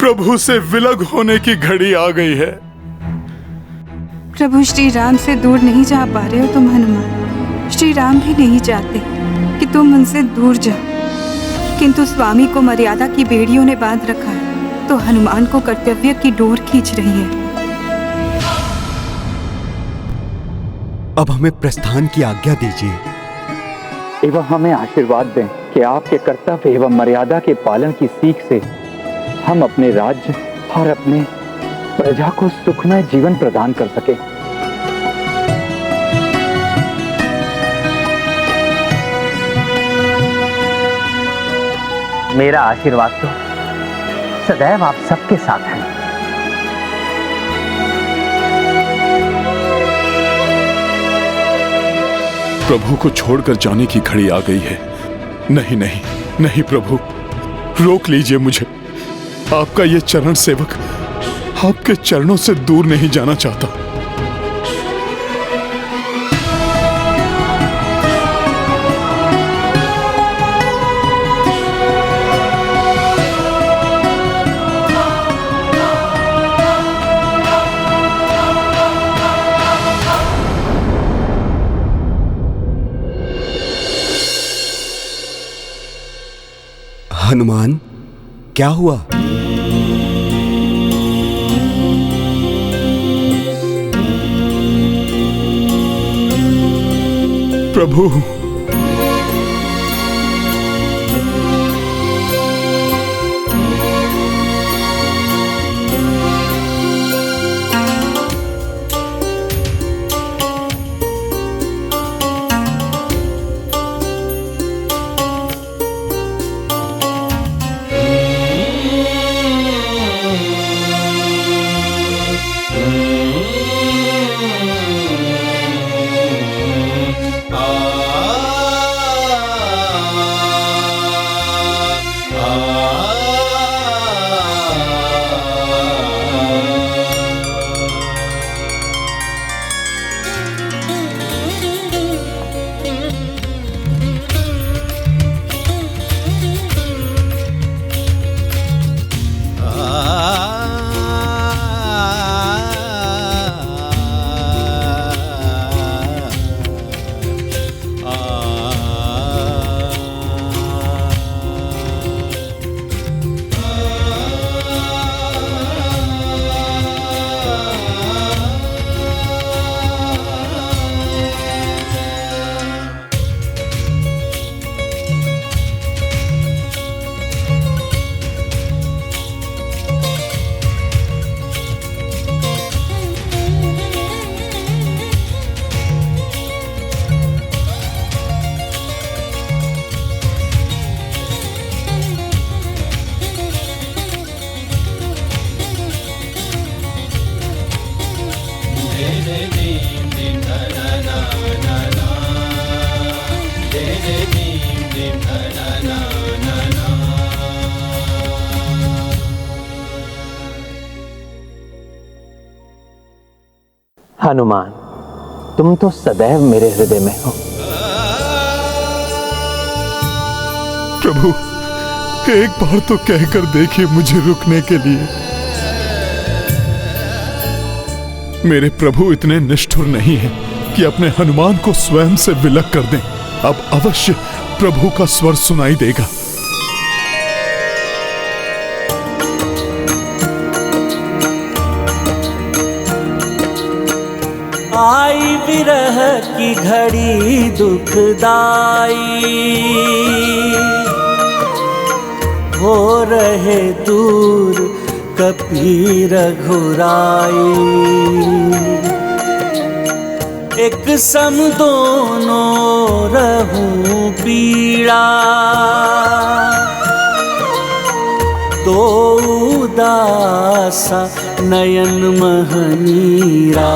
प्रभु से विलग होने की घड़ी आ गई है। प्रभु श्री राम से दूर नहीं जा पा रहे हो तुम हनुमान। श्री राम भी नहीं चाहते कि तुम उनसे दूर जाओ, किंतु स्वामी को मर्यादा की बेड़ियों ने बांध रखा है, तो हनुमान को कर्तव्य की डोर खींच रही है। अब हमें प्रस्थान की आज्ञा दीजिए एवं हमें आशीर्वाद दें कि आपके कर्तव्य एवं मर्यादा के पालन की सीख से हम अपने राज्य और अपने प्रजा को सुखमय जीवन प्रदान कर सके। मेरा आशीर्वाद तो सदैव आप सबके साथ है। प्रभु को छोड़कर जाने की घड़ी आ गई है। नहीं नहीं नहीं प्रभु, रोक लीजिए मुझे। आपका ये चरण सेवक आपके चरणों से दूर नहीं जाना चाहता। हनुमान, क्या हुआ? प्रभु, हनुमान, तुम तो सदैव मेरे हृदय में हो। प्रभु, एक बार तो कहकर देखिए मुझे रुकने के लिए। मेरे प्रभु इतने निष्ठुर नहीं हैं कि अपने हनुमान को स्वयं से विलग कर दें। अब अवश्य प्रभु का स्वर सुनाई देगा। आई विरह की घड़ी दुखदाई, हो रहे दूर कपी रघुराई। एक सम दोनों रहूं पीड़ा, दो उदासा नयन महनीरा।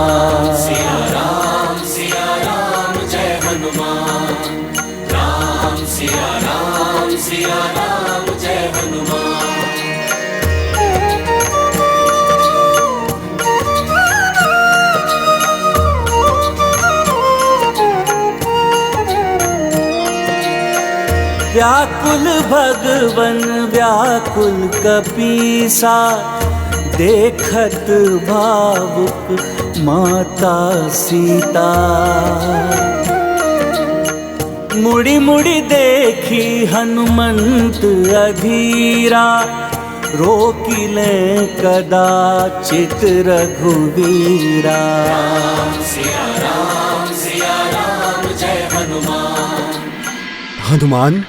सिया राम जय हनुमान, राम सिया राम जय हनुमान। व्याकुल भगवन व्याकुल कपीसा, देखत भावुक माता सीता। मुड़ी मुड़ी देखी हनुमंत अधीरा, रोकिले कदाचित रघुवीरा। सिया राम जय हनुमान। हनुमान,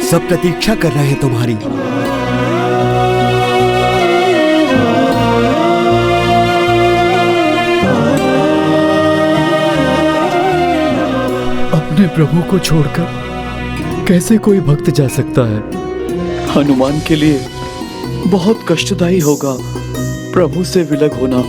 सब प्रतीक्षा कर रहे हैं तुम्हारी। अपने प्रभु को छोड़कर कैसे कोई भक्त जा सकता है? हनुमान के लिए बहुत कष्टदायी होगा प्रभु से विलग होना।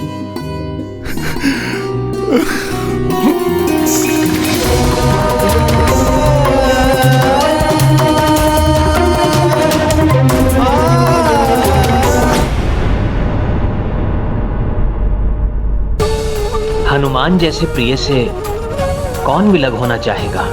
हनुमान जैसे प्रिय से कौन विलग होना चाहेगा?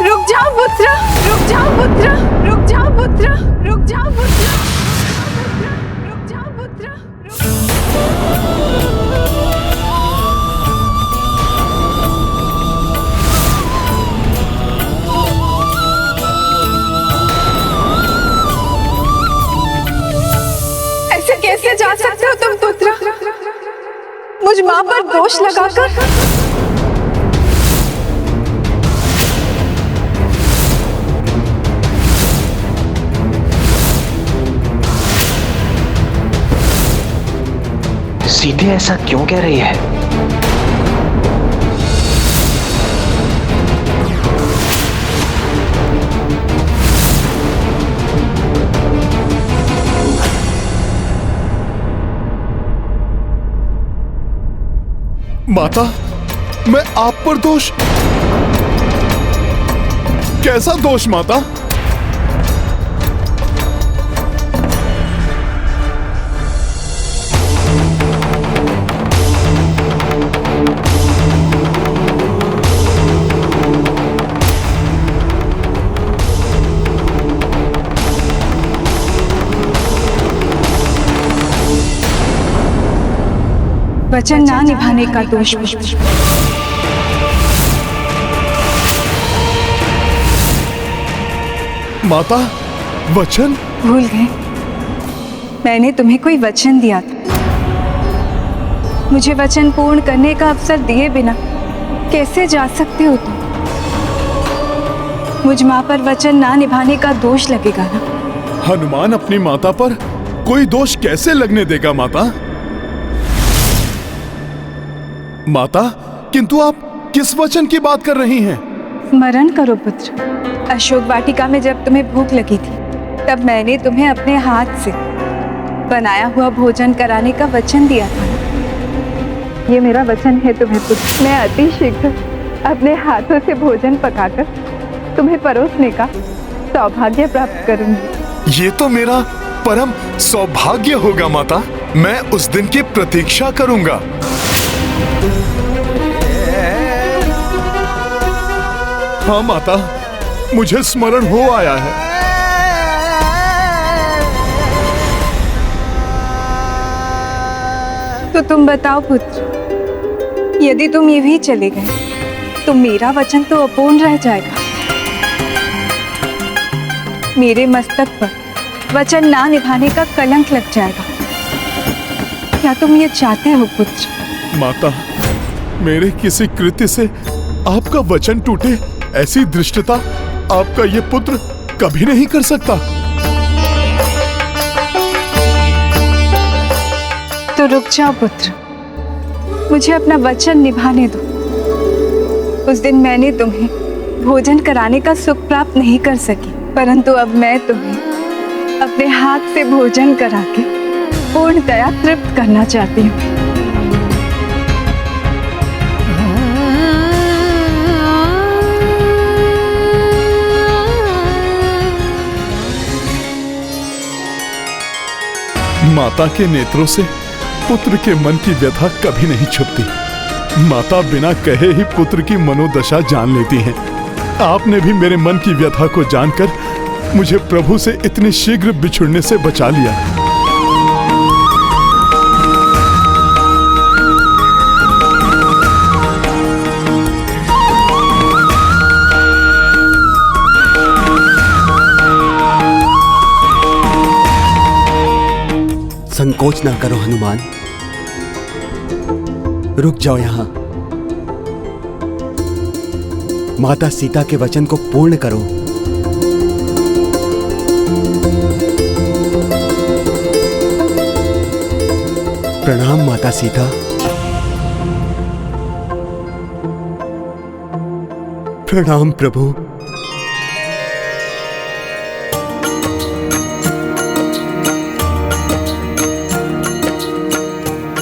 रुक जाओ पुत्र, रुक जाओ पुत्र, रुक जाओ पुत्र, रुक जाओ पुत्र, रुक जाओ पुत्र। ऐसे कैसे जा सकते हो तुम पुत्र, मुझ मां पर दोष लगाकर? सीधे ऐसा क्यों कह रही है? माता, मैं आप पर दोष? कैसा दोष माता? वचन ना निभाने का दोष पुत्र। माता, वचन? भूल गए, मैंने तुम्हें कोई वचन दिया था। मुझे वचन पूर्ण करने का अवसर दिए बिना कैसे जा सकते हो तुम? मुझ मां पर वचन ना निभाने का दोष लगेगा ना? हनुमान अपनी माता पर कोई दोष कैसे लगने देगा माता? माता, किंतु आप किस वचन की बात कर रही हैं? स्मरण करो पुत्र, अशोक वाटिका में जब तुम्हें भूख लगी थी तब मैंने तुम्हें अपने हाथ से बनाया हुआ भोजन कराने का वचन दिया था। ये मेरा वचन है तुम्हें पुत्र, मैं अति शीघ्र अपने हाथों से भोजन पकाकर तुम्हें परोसने का सौभाग्य प्राप्त करूंगी। ये तो मेरा परम सौभाग्य होगा माता। मैं उस दिन की प्रतीक्षा करूंगा। हाँ माता, मुझे स्मरण हो आया है। तो तुम बताओ पुत्र, यदि तुम ये भी चले गए तो मेरा वचन तो अपूर्ण रह जाएगा। मेरे मस्तक पर वचन ना निभाने का कलंक लग जाएगा। क्या तुम ये चाहते हो पुत्र? माता, मेरे किसी कृत्य से आपका वचन टूटे, ऐसी दृष्टता आपका ये पुत्र कभी नहीं कर सकता। तो रुक जाओ पुत्र, मुझे अपना वचन निभाने दो। उस दिन मैंने तुम्हें भोजन कराने का सुख प्राप्त नहीं कर सकी, परंतु अब मैं तुम्हें अपने हाथ से भोजन करा के पूर्णतया तृप्त करना चाहती हूँ। माता के नेत्रों से पुत्र के मन की व्यथा कभी नहीं छुपती। माता बिना कहे ही पुत्र की मनोदशा जान लेती हैं। आपने भी मेरे मन की व्यथा को जानकर मुझे प्रभु से इतनी शीघ्र बिछुड़ने से बचा लिया। संकोच ना करो हनुमान, रुक जाओ यहां। माता सीता के वचन को पूर्ण करो। प्रणाम माता सीता। प्रणाम प्रभु।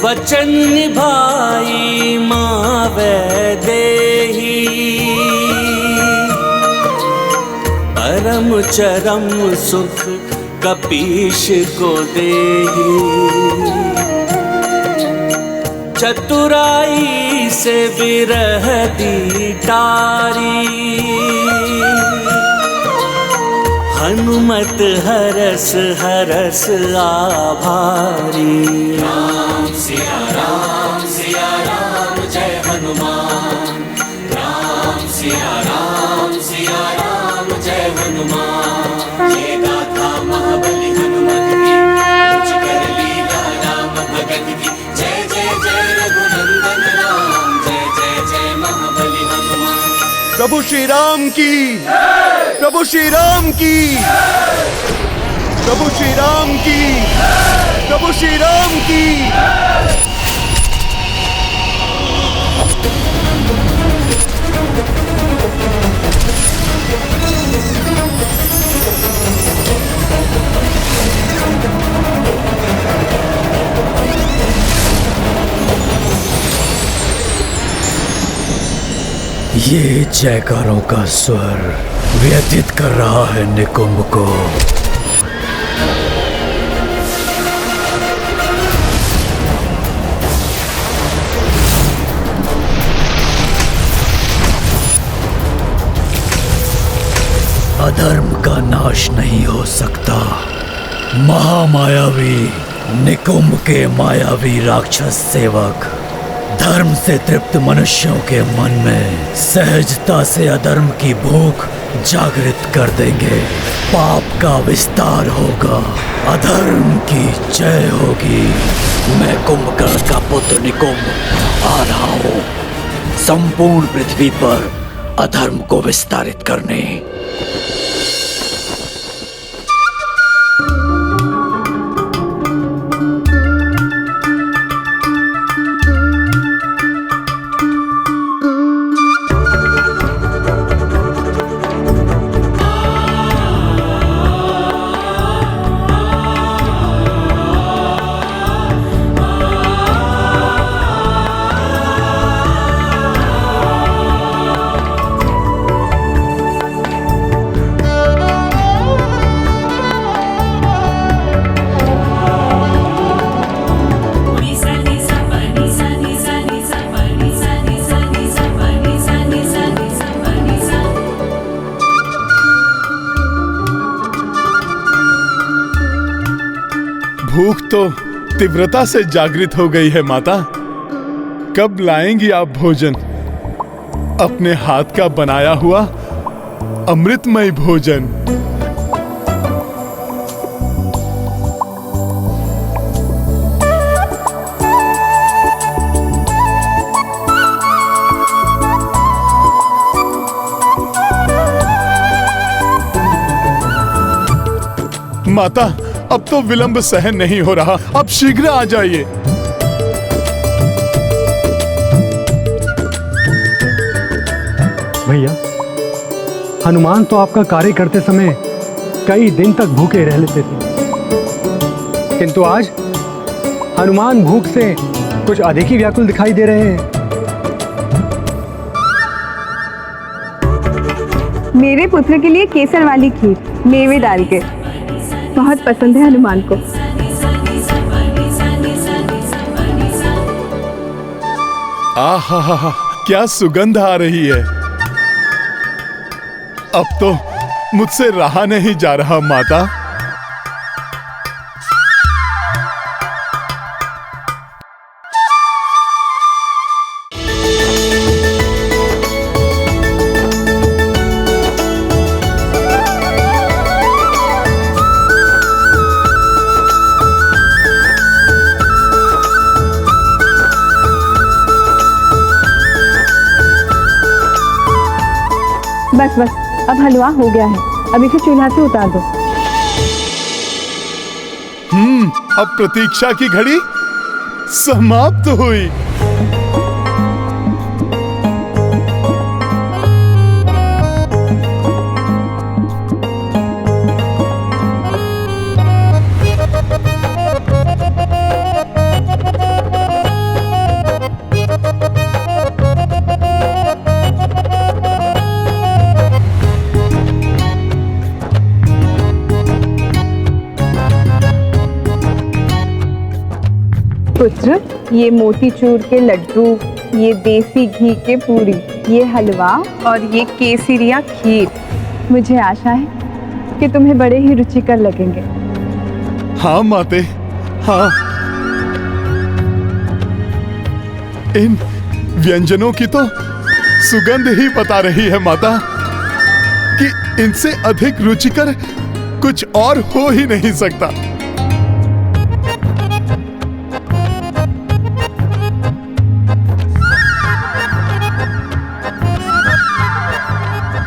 वचन निभाई माँ वैदेही, परम चरम सुख कपीश को देही। चतुराई से विरह दी टारी, हनुमत हरस हरस आभारी। राम सिया राम जय हनुमान। राम सिया राम जय हनुमान। ये गाथा महाबली हनुमत की, कुछ कर लीला राम भगत की। जय जय जय रघुनंदन राम, जय जय जय महाबली हनुमान। प्रभु श्री राम की, प्रभु श्री राम की, प्रभु श्री राम की, प्रभु श्री राम की। ये जयकारों का स्वर व्यथित कर रहा है निकुंभ को। अधर्म का नाश नहीं हो सकता। महामायावी निकुंभ के मायावी राक्षस सेवक धर्म से तृप्त मनुष्यों के मन में सहजता से अधर्म की भूख जागृत कर देंगे। पाप का विस्तार होगा, अधर्म की जय होगी। मैं कुंभकर्ण का पुत्र निकुंभ आ रहा हूँ संपूर्ण पृथ्वी पर अधर्म को विस्तारित करने। भूख तो तीव्रता से जागृत हो गई है माता। कब लाएंगी आप भोजन? अपने हाथ का बनाया हुआ अमृतमय भोजन। माता, अब तो विलंब सहन नहीं हो रहा, अब शीघ्र आ जाइए। भैया, हनुमान तो आपका कार्य करते समय कई दिन तक भूखे रह लेते थे, किंतु आज हनुमान भूख से कुछ अधिक ही व्याकुल दिखाई दे रहे हैं। मेरे पुत्र के लिए केसर वाली खीर मेवे डाल के बहुत पसंद है हनुमान को। आहा, क्या सुगंध आ रही है। अब तो मुझसे रहा नहीं जा रहा माता। बस बस, अब हलवा हो गया है, अब इसे चूल्हा से उतार दो। अब प्रतीक्षा की घड़ी समाप्त हुई। पुत्र, ये मोतीचूर के लड्डू, ये देसी घी के पूरी, ये हलवा और ये केसरिया खीर मुझे आशा है कि तुम्हें बड़े ही रुचिकर लगेंगे। हाँ माते, हाँ। इन व्यंजनों की तो सुगंध ही बता रही है माता कि इनसे अधिक रुचिकर कुछ और हो ही नहीं सकता।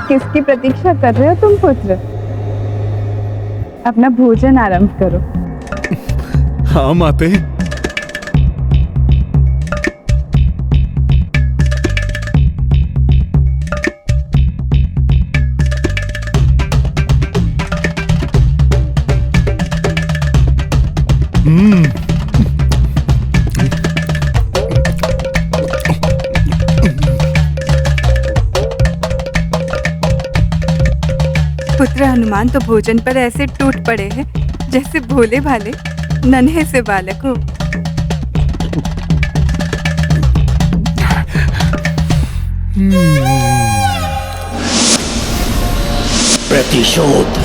किसकी प्रतीक्षा कर रहे हो तुम पुत्र? अपना भोजन आरंभ करो। हाँ माते। पुत्र हनुमान तो भोजन पर ऐसे टूट पड़े हैं जैसे भोले भाले नन्हे से बालक हो। प्रतिशोध,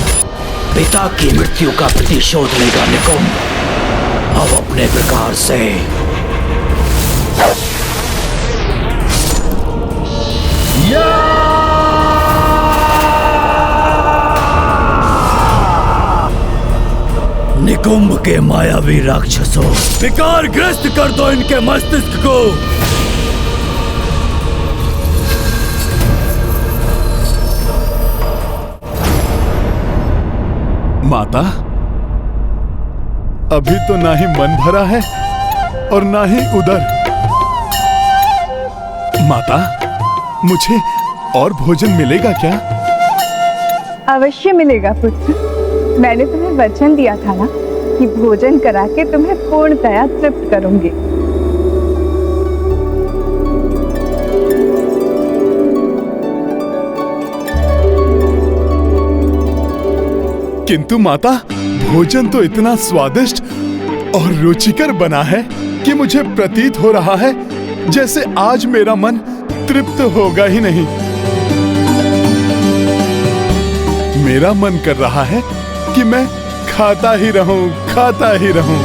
पिता की मृत्यु का प्रतिशोध लेगा निकुंभ। अब अपने प्रकार से निकुंभ के मायावी राक्षसों, विकार ग्रस्त कर दो इनके मस्तिष्क को। माता, अभी तो ना ही मन भरा है और ना ही उदर। माता, मुझे और भोजन मिलेगा क्या? अवश्य मिलेगा पुत्र। मैंने तुम्हें वचन दिया था ना कि भोजन करा के तुम्हें पूर्णतया तृप्त करूंगी। किंतु माता, भोजन तो इतना स्वादिष्ट और रुचिकर बना है कि मुझे प्रतीत हो रहा है जैसे आज मेरा मन तृप्त होगा ही नहीं। मेरा मन कर रहा है कि मैं खाता ही रहूं, खाता ही रहूं।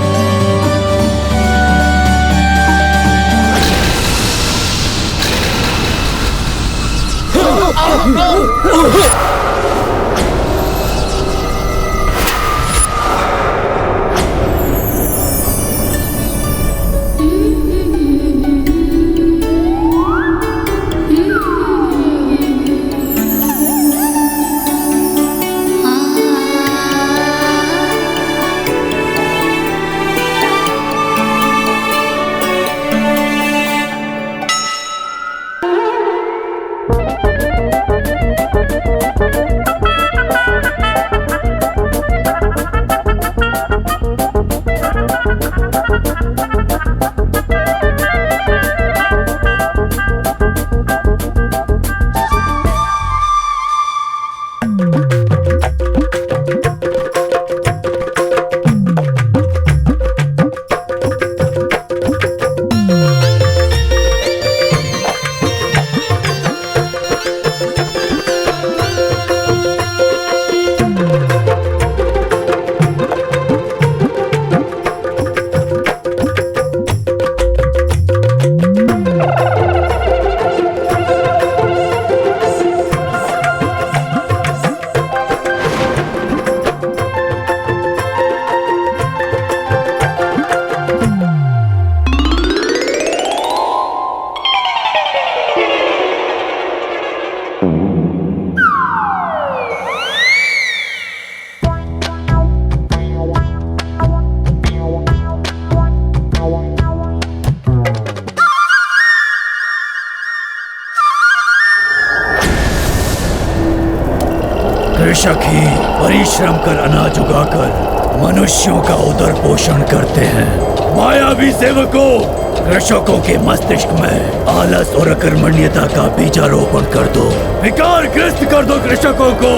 कृषक ही परिश्रम कर अनाज उगाकर मनुष्यों का उदर पोषण करते हैं। मायावी सेवकों, कृषकों के मस्तिष्क में आलस और अकर्मण्यता का बीजारोपण कर दो, विकारग्रस्त कर दो कृषकों को।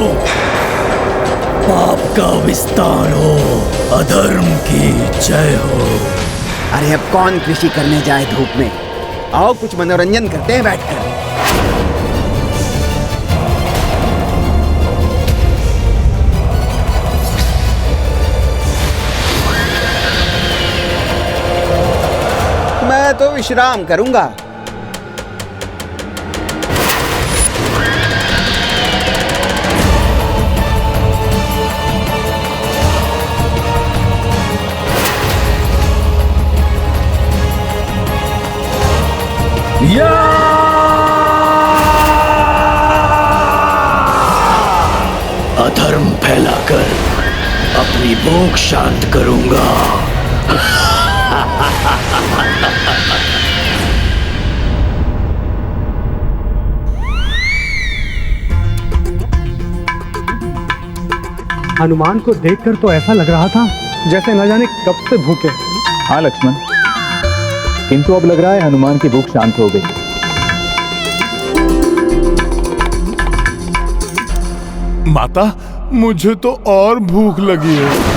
पाप का विस्तार हो, अधर्म की जय हो। अरे अब कौन कृषि करने जाए धूप में? आओ कुछ मनोरंजन करते हैं बैठकर। मैं तो विश्राम करूंगा। अधर्म फैलाकर अपनी भूख शांत करूंगा। हनुमान को देखकर तो ऐसा लग रहा था जैसे न जाने कब से भूखे। हाँ लक्ष्मण, किंतु अब लग रहा है हनुमान की भूख शांत हो गई। माता, मुझे तो और भूख लगी है।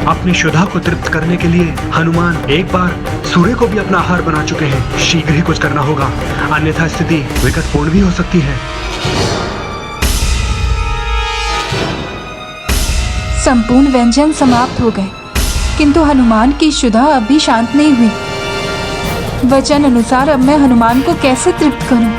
अपनी शुदा को तृप्त करने के लिए हनुमान एक बार सूर्य को भी अपना आहार बना चुके हैं। शीघ्र ही कुछ करना होगा, अन्यथा स्थिति विकटपूर्ण भी हो सकती है। संपूर्ण व्यंजन समाप्त हो गए, किंतु हनुमान की शुदा अब भी शांत नहीं हुई। वचन अनुसार अब मैं हनुमान को कैसे तृप्त करूं?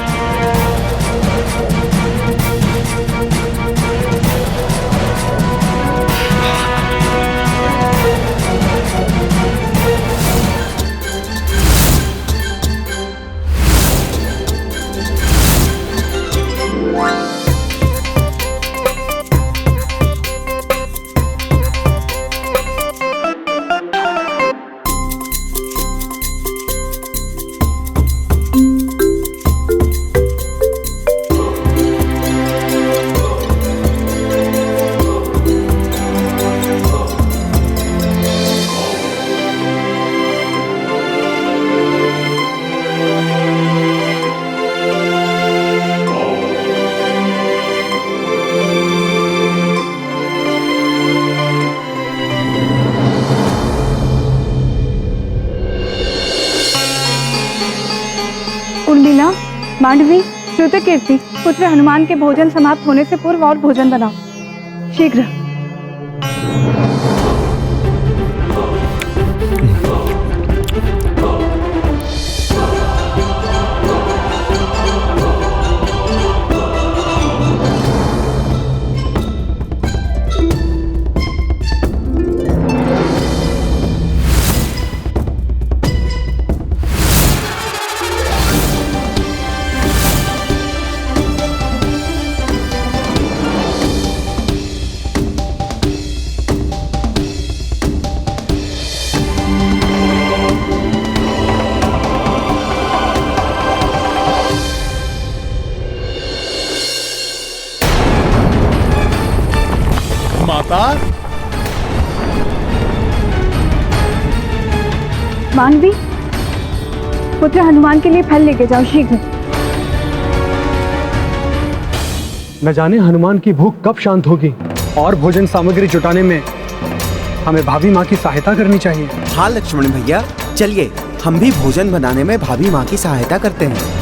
उर्मिला, मांडवी, श्रुतकीर्ति, पुत्र हनुमान के भोजन समाप्त होने से पूर्व और भोजन बनाओ, शीघ्र। माता, मानवी, पुत्र हनुमान के लिए फल लेके जाओ, शीघ्र। न जाने हनुमान की भूख कब शांत होगी, और भोजन सामग्री जुटाने में हमें भाभी माँ की सहायता करनी चाहिए। हाँ लक्ष्मण भैया, चलिए हम भी भोजन बनाने में भाभी माँ की सहायता करते हैं।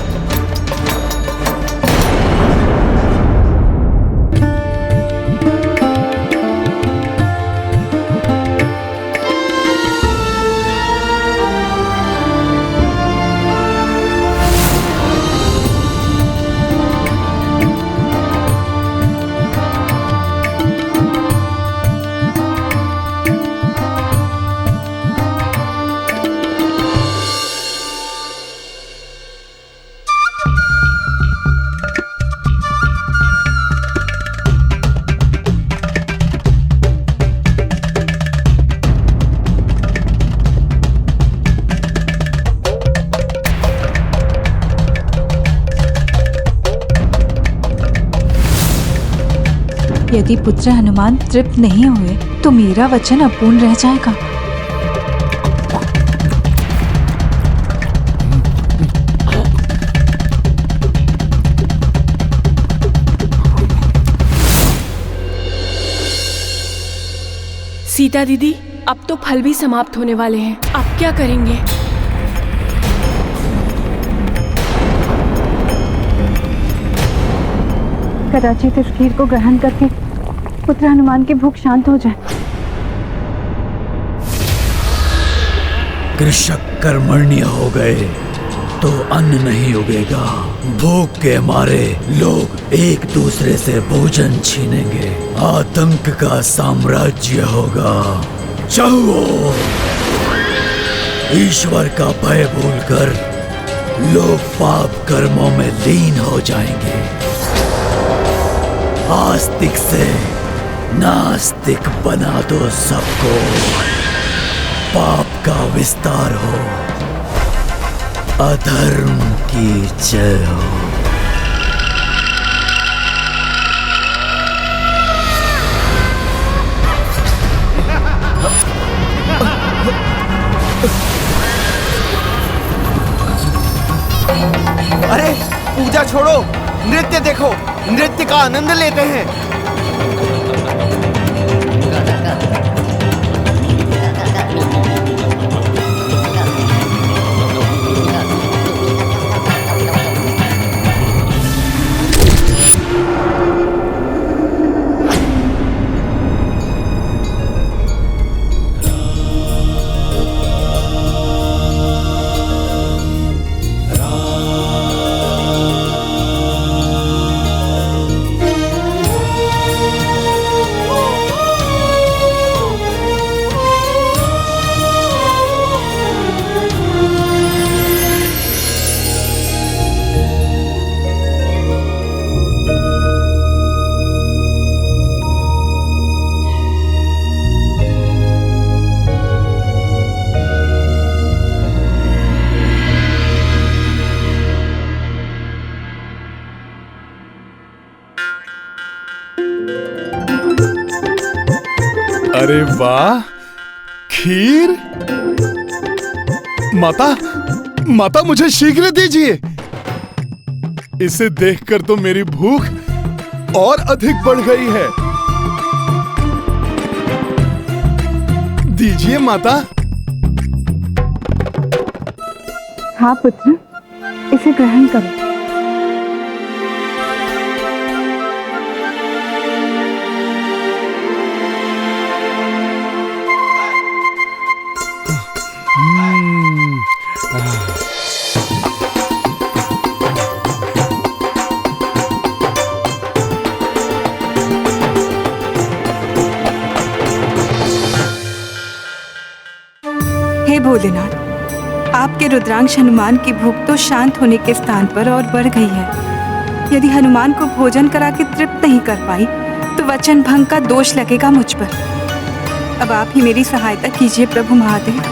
यदि पुत्र हनुमान तृप्त नहीं हुए तो मेरा वचन अपूर्ण रह जाएगा। सीता दीदी, अब तो फल भी समाप्त होने वाले हैं, अब क्या करेंगे? कदाचित इस खीर को ग्रहण करके पुत्र हनुमान की भूख शांत हो जाए। कृषक कर्मण्य हो गए तो अन्न नहीं उगेगा। भूख के मारे लोग एक दूसरे से भोजन छीनेंगे, आतंक का साम्राज्य होगा। चाहो ईश्वर का भय भूलकर लोग पाप कर्मों में लीन हो जाएंगे। आस्तिक से नास्तिक बना दो सबको, पाप का विस्तार हो, अधर्म की जय हो। अरे पूजा छोड़ो, नृत्य देखो, नृत्य का आनंद लेते हैं। अरे वाह, खीर! माता, माता मुझे शीघ्र दीजिए। इसे देखकर तो मेरी भूख और अधिक बढ़ गई है। दीजिए माता। हाँ पुत्र, इसे ग्रहण करो। हे भोलेनाथ, आपके रुद्रांश हनुमान की भूख तो शांत होने के स्थान पर और बढ़ गई है। यदि हनुमान को भोजन करा के तृप्त नहीं कर पाई तो वचन भंग का दोष लगेगा मुझ पर। अब आप ही मेरी सहायता कीजिए प्रभु महादेव।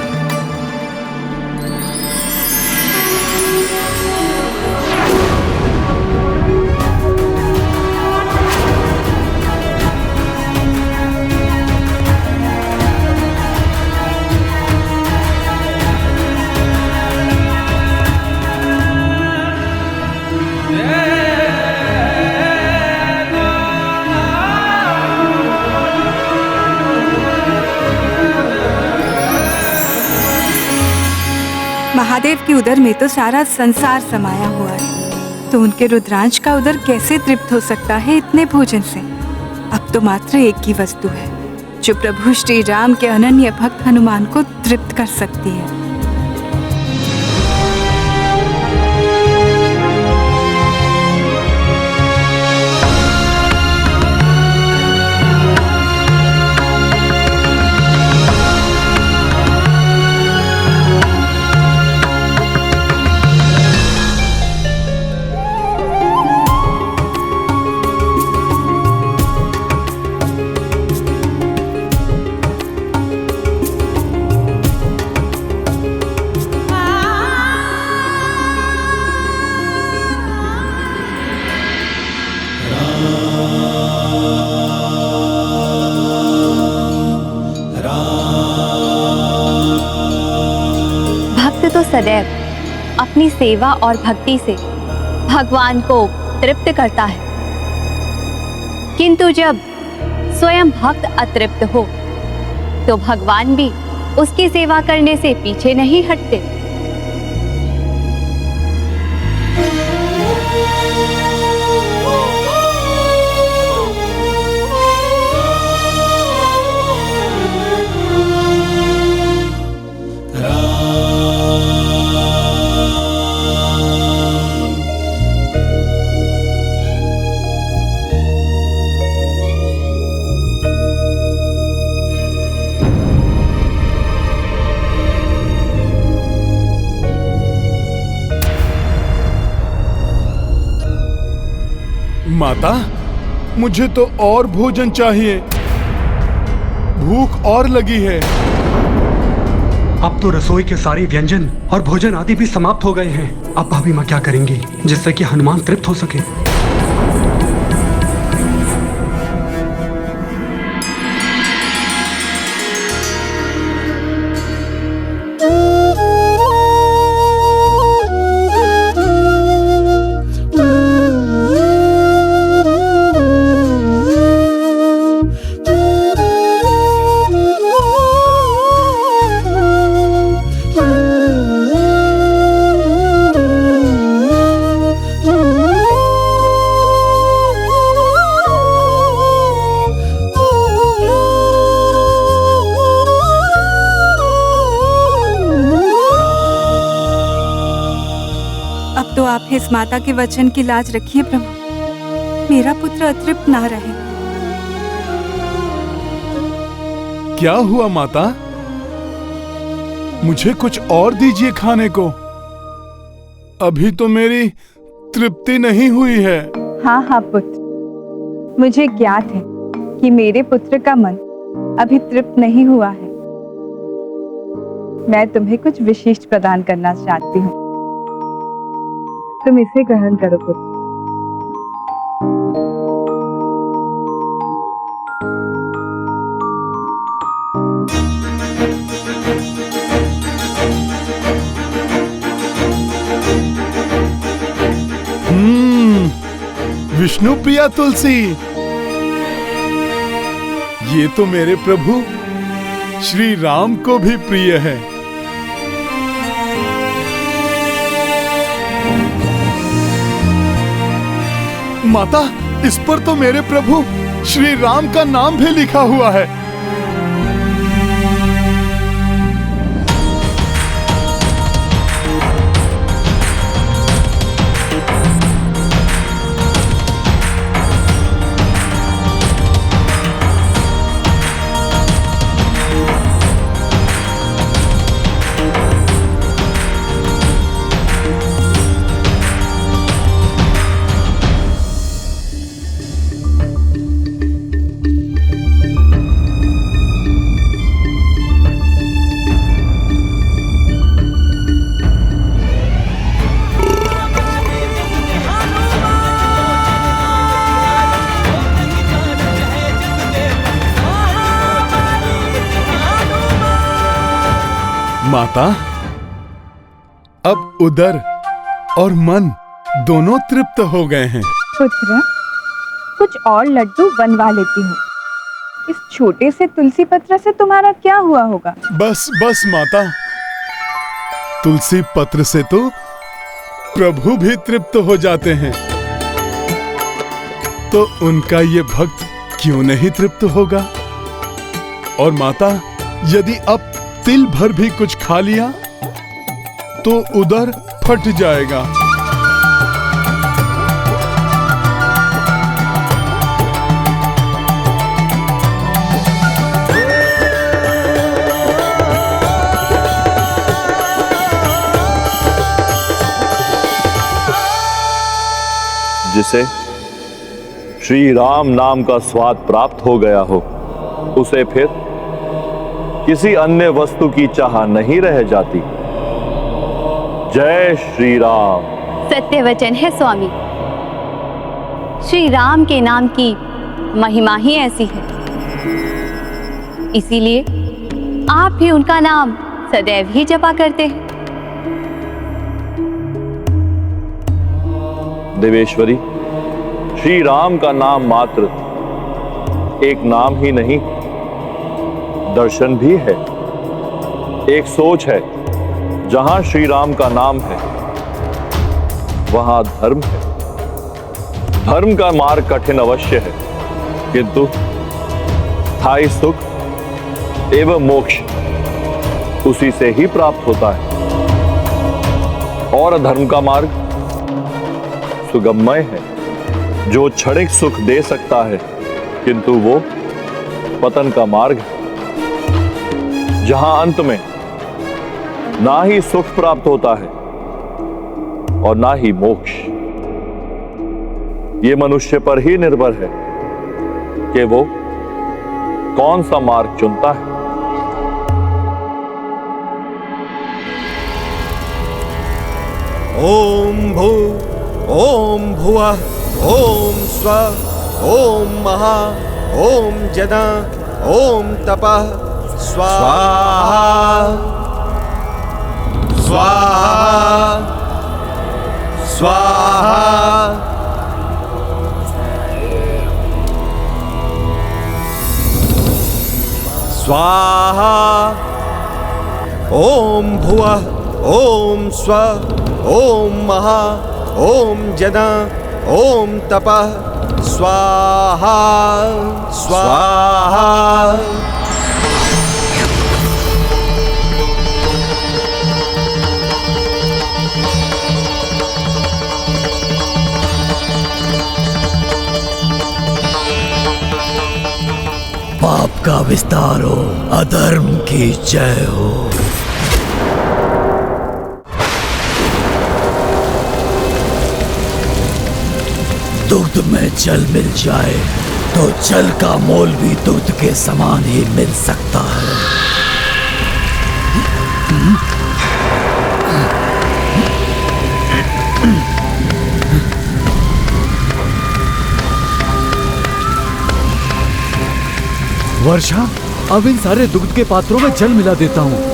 महादेव के उदर में तो सारा संसार समाया हुआ है, तो उनके रुद्रांश का उदर कैसे तृप्त हो सकता है इतने भोजन से? अब तो मात्र एक ही वस्तु है जो प्रभु श्री राम के अनन्य भक्त हनुमान को तृप्त कर सकती है। सदैव अपनी सेवा और भक्ति से भगवान को तृप्त करता है, किंतु जब स्वयं भक्त अतृप्त हो तो भगवान भी उसकी सेवा करने से पीछे नहीं हटते। माता, मुझे तो और भोजन चाहिए, भूख और लगी है। अब तो रसोई के सारे व्यंजन और भोजन आदि भी समाप्त हो गए हैं। अब भाभी माँ क्या करेंगी जिससे कि हनुमान तृप्त हो सके? आप इस माता के वचन की लाज रखिए प्रभु, मेरा पुत्र अतृप्त ना रहे। क्या हुआ माता? मुझे कुछ और दीजिए खाने को, अभी तो मेरी तृप्ति नहीं हुई है। हाँ हाँ पुत्र, मुझे ज्ञात है कि मेरे पुत्र का मन अभी तृप्त नहीं हुआ है। मैं तुम्हें कुछ विशिष्ट प्रदान करना चाहती हूँ, तुम इसे ग्रहण करो पुत्र। विष्णु प्रिया तुलसी, ये तो मेरे प्रभु श्री राम को भी प्रिय है। माता, इस पर तो मेरे प्रभु श्री राम का नाम भी लिखा हुआ है। माता, अब उदर और मन दोनों तृप्त हो गए हैं। पुत्र, कुछ और लड्डू बनवा लेती हूँ। इस छोटे से तुलसी पत्र से तुम्हारा क्या हुआ होगा? बस बस माता, तुलसी पत्र से तो प्रभु भी तृप्त हो जाते हैं, तो उनका ये भक्त क्यों नहीं तृप्त होगा? और माता, यदि अब तिल भर भी कुछ खा लिया तो उदर फट जाएगा। जिसे श्री राम नाम का स्वाद प्राप्त हो गया हो, उसे फिर किसी अन्य वस्तु की चाह नहीं रह जाती। जय श्री राम। सत्य वचन है स्वामी, श्री राम के नाम की महिमा ही ऐसी है, इसीलिए आप भी उनका नाम सदैव ही जपा करते हैं। देवेश्वरी, श्री राम का नाम मात्र एक नाम ही नहीं, दर्शन भी है, एक सोच है। जहां श्री राम का नाम है वहां धर्म है। धर्म का मार्ग कठिन अवश्य है, किंतु स्थायी सुख एवं मोक्ष उसी से ही प्राप्त होता है। और अधर्म का मार्ग सुगममय है, जो क्षणिक सुख दे सकता है, किंतु वो पतन का मार्ग है, जहां अंत में ना ही सुख प्राप्त होता है और ना ही मोक्ष। ये मनुष्य पर ही निर्भर है कि वो कौन सा मार्ग चुनता है। ओम भू ओम भुवः ओम स्वः ओम महा ओम जना ओम तपः स्वाहा स्वाहा स्वाहा। स्वाहा ओम भुवः ओम स्वः ओम महा ओम जना ओम तपः स्वाहा स्वाहा। पाप का विस्तार हो, अधर्म की जय हो। दुग्ध में जल मिल जाए तो जल का मोल भी दुग्ध के समान ही मिल सकता है। वर्षा, अब इन सारे दुग्ध के पात्रों में जल मिला देता हूँ।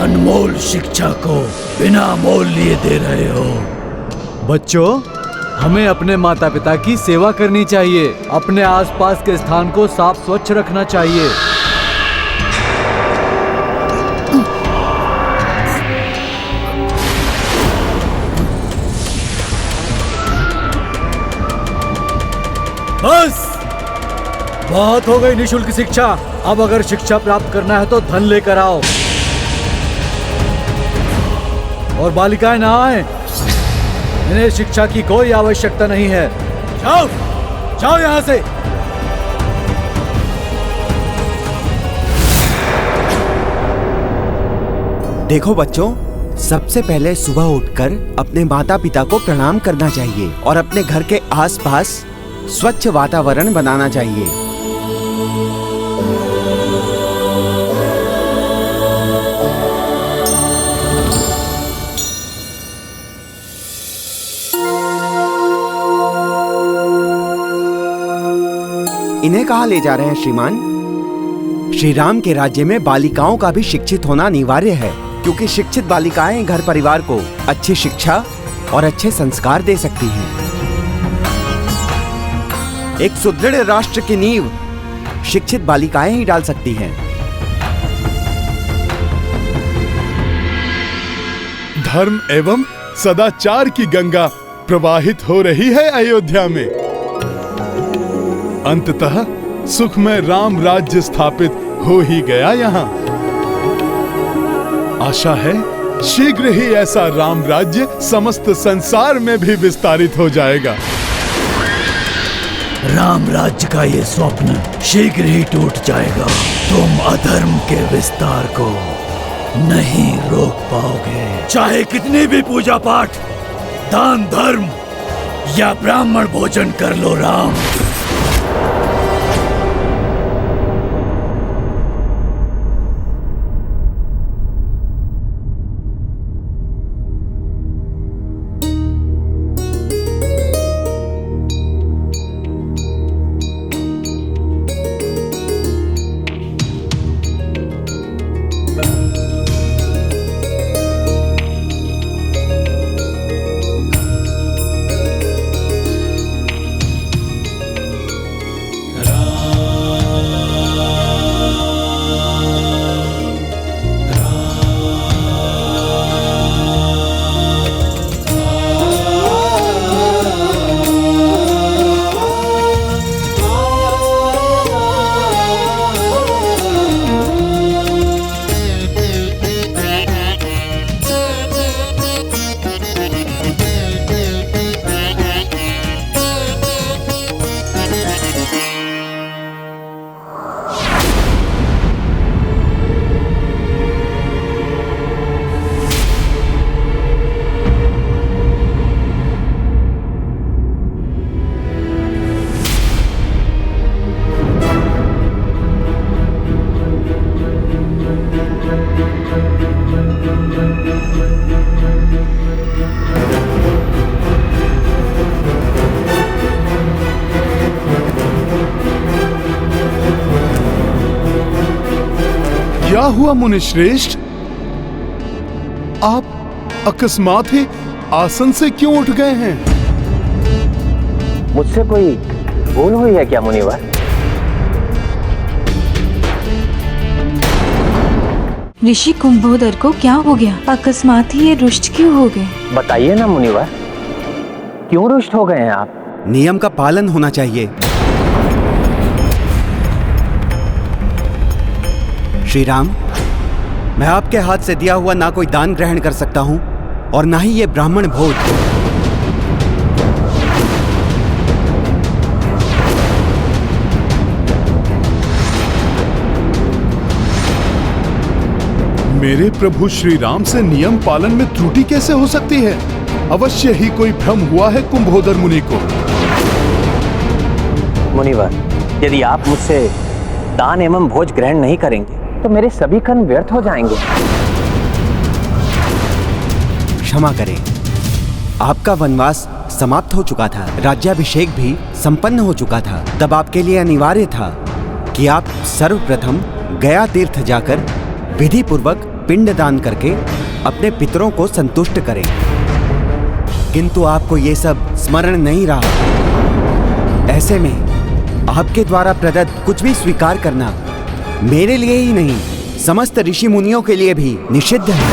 अनमोल शिक्षा को बिना मोल लिए दे रहे हो। बच्चों, हमें अपने माता पिता की सेवा करनी चाहिए, अपने आसपास के स्थान को साफ स्वच्छ रखना चाहिए। बस बहुत हो गई निःशुल्क शिक्षा। अब अगर शिक्षा प्राप्त करना है तो धन लेकर आओ। और बालिकाएं ना आए, इन्हें शिक्षा की कोई आवश्यकता नहीं है। जाओ जाओ यहां से। देखो बच्चों, सबसे पहले सुबह उठकर अपने माता पिता को प्रणाम करना चाहिए और अपने घर के आसपास स्वच्छ वातावरण बनाना चाहिए। इन्हें कहाँ ले जा रहे हैं श्रीमान? श्री राम के राज्य में बालिकाओं का भी शिक्षित होना अनिवार्य है, क्योंकि शिक्षित बालिकाएं घर परिवार को अच्छी शिक्षा और अच्छे संस्कार दे सकती हैं। एक सुदृढ़ राष्ट्र की नींव शिक्षित बालिकाएं ही डाल सकती हैं। धर्म एवं सदाचार की गंगा प्रवाहित हो रही है अयोध्या में। अंततः सुखमय राम राज्य स्थापित हो ही गया यहाँ। आशा है शीघ्र ही ऐसा राम राज्य समस्त संसार में भी विस्तारित हो जाएगा। राम राज्य का ये स्वप्न शीघ्र ही टूट जाएगा। तुम अधर्म के विस्तार को नहीं रोक पाओगे, चाहे कितनी भी पूजा पाठ दान धर्म या ब्राह्मण भोजन कर लो राम। क्या हुआ मुनिश्रेष्ठ? आप अकस्मात ही आसन से क्यों उठ गए हैं? मुझसे कोई भूल हुई है क्या मुनिवर? ऋषि कुंभोदर को क्या हो गया? अकस्मात ही ये रुष्ट क्यों हो गए? बताइए ना मुनिवर, क्यों रुष्ट हो गए हैं आप? नियम का पालन होना चाहिए। श्री राम, मैं आपके हाथ से दिया हुआ ना कोई दान ग्रहण कर सकता हूं और ना ही ये ब्राह्मण भोज। मेरे प्रभु श्री राम से नियम पालन में त्रुटि कैसे हो सकती है? अवश्य ही कोई भ्रम हुआ है कुंभोदर मुनि को। मुनिवर, यदि आप मुझसे दान एवं भोज ग्रहण नहीं करेंगे तो मेरे सभी कर्म व्यर्थ हो जाएंगे। क्षमा करें, आपका वनवास समाप्त हो चुका था, राज्याभिषेक भी संपन्न हो चुका था। तब आपके लिए अनिवार्य था कि आप सर्वप्रथम गया तीर्थ जाकर विधि पूर्वक पिंड दान करके अपने पितरों को संतुष्ट करें, किंतु आपको ये सब स्मरण नहीं रहा। ऐसे में आपके द्वारा प्रदत्त कुछ भी स्वीकार करना मेरे लिए ही नहीं, समस्त ऋषि मुनियों के लिए भी निषिद्ध है।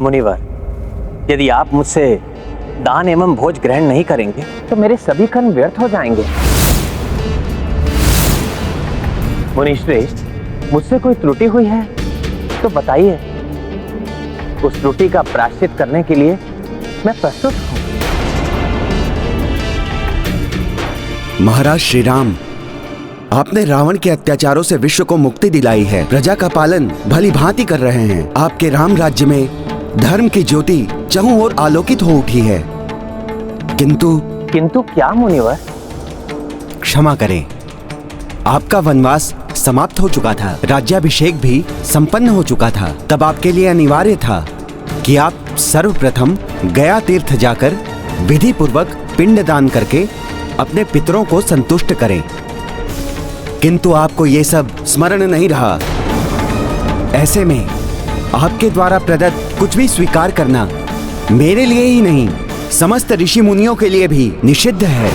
मुनिवर, यदि आप मुझसे दान एवं भोज ग्रहण नहीं करेंगे तो मेरे सभी कर्म व्यर्थ हो जाएंगे। मुनिश्रेष्ठ, मुझसे कोई त्रुटि हुई है तो बताइए, उस त्रुटि का प्रायश्चित करने के लिए मैं प्रस्तुत हूं। महाराज श्री राम, आपने रावण के अत्याचारों से विश्व को मुक्ति दिलाई है, प्रजा का पालन भली भांति कर रहे हैं। आपके राम राज्य में धर्म की ज्योति चहुं ओर आलोकित हो उठी है। किंतु क्या मुनिवर? क्षमा करें, आपका वनवास समाप्त हो चुका था, राज्याभिषेक भी संपन्न हो चुका था। तब आपके लिए अनिवार्य था कि आप सर्वप्रथम गया तीर्थ जाकर विधि पूर्वक पिंड दान करके अपने पितरों को संतुष्ट करें, किंतु आपको ये सब स्मरण नहीं रहा। ऐसे में आपके द्वारा प्रदत्त कुछ भी स्वीकार करना मेरे लिए ही नहीं, समस्त ऋषि मुनियों के लिए भी निषिद्ध है।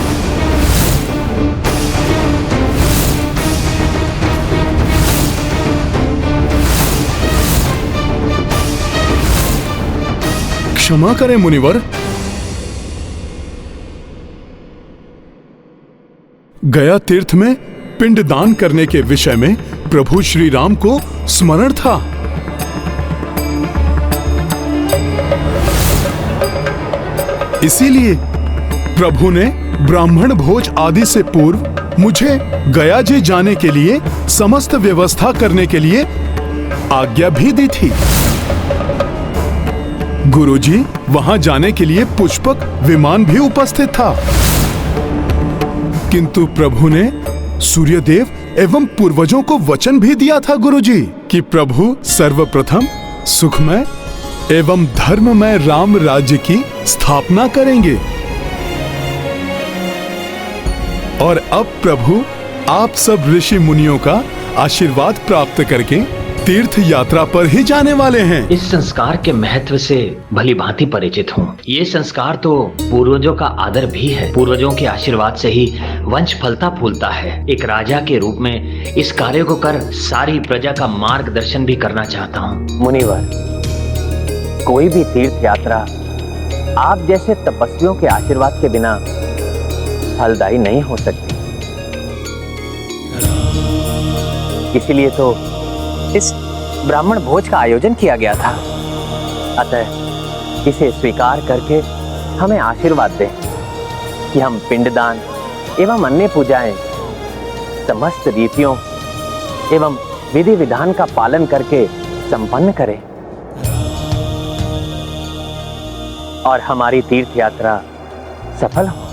क्षमा करें मुनिवर, गया तीर्थ में पिंड दान करने के विषय में प्रभु श्री राम को स्मरण था। इसीलिए प्रभु ने ब्राह्मण भोज आदि से पूर्व मुझे गया जी जाने के लिए समस्त व्यवस्था करने के लिए आज्ञा भी दी थी। गुरुजी, वहां जाने के लिए पुष्पक विमान भी उपस्थित था, किंतु प्रभु ने सूर्यदेव एवं पूर्वजों को वचन भी दिया था गुरुजी कि प्रभु सर्वप्रथम सुखमय एवं धर्ममय राम राज्य की स्थापना करेंगे। और अब प्रभु आप सब ऋषि मुनियों का आशीर्वाद प्राप्त करके तीर्थ यात्रा पर ही जाने वाले हैं। इस संस्कार के महत्व से भली भांति परिचित हूँ। ये संस्कार तो पूर्वजों का आदर भी है। पूर्वजों के आशीर्वाद से ही वंश फलता फूलता है। एक राजा के रूप में इस कार्य को कर सारी प्रजा का मार्गदर्शन भी करना चाहता हूँ। मुनिवर, कोई भी तीर्थ यात्रा आप जैसे तपस्वियों के आशीर्वाद के बिना फलदायी नहीं हो सकती। इसीलिए तो इस ब्राह्मण भोज का आयोजन किया गया था। अतः इसे स्वीकार करके हमें आशीर्वाद दें कि हम पिंडदान एवं अन्य पूजाएं समस्त रीतियों एवं विधि विधान का पालन करके संपन्न करें और हमारी तीर्थ यात्रा सफल हो।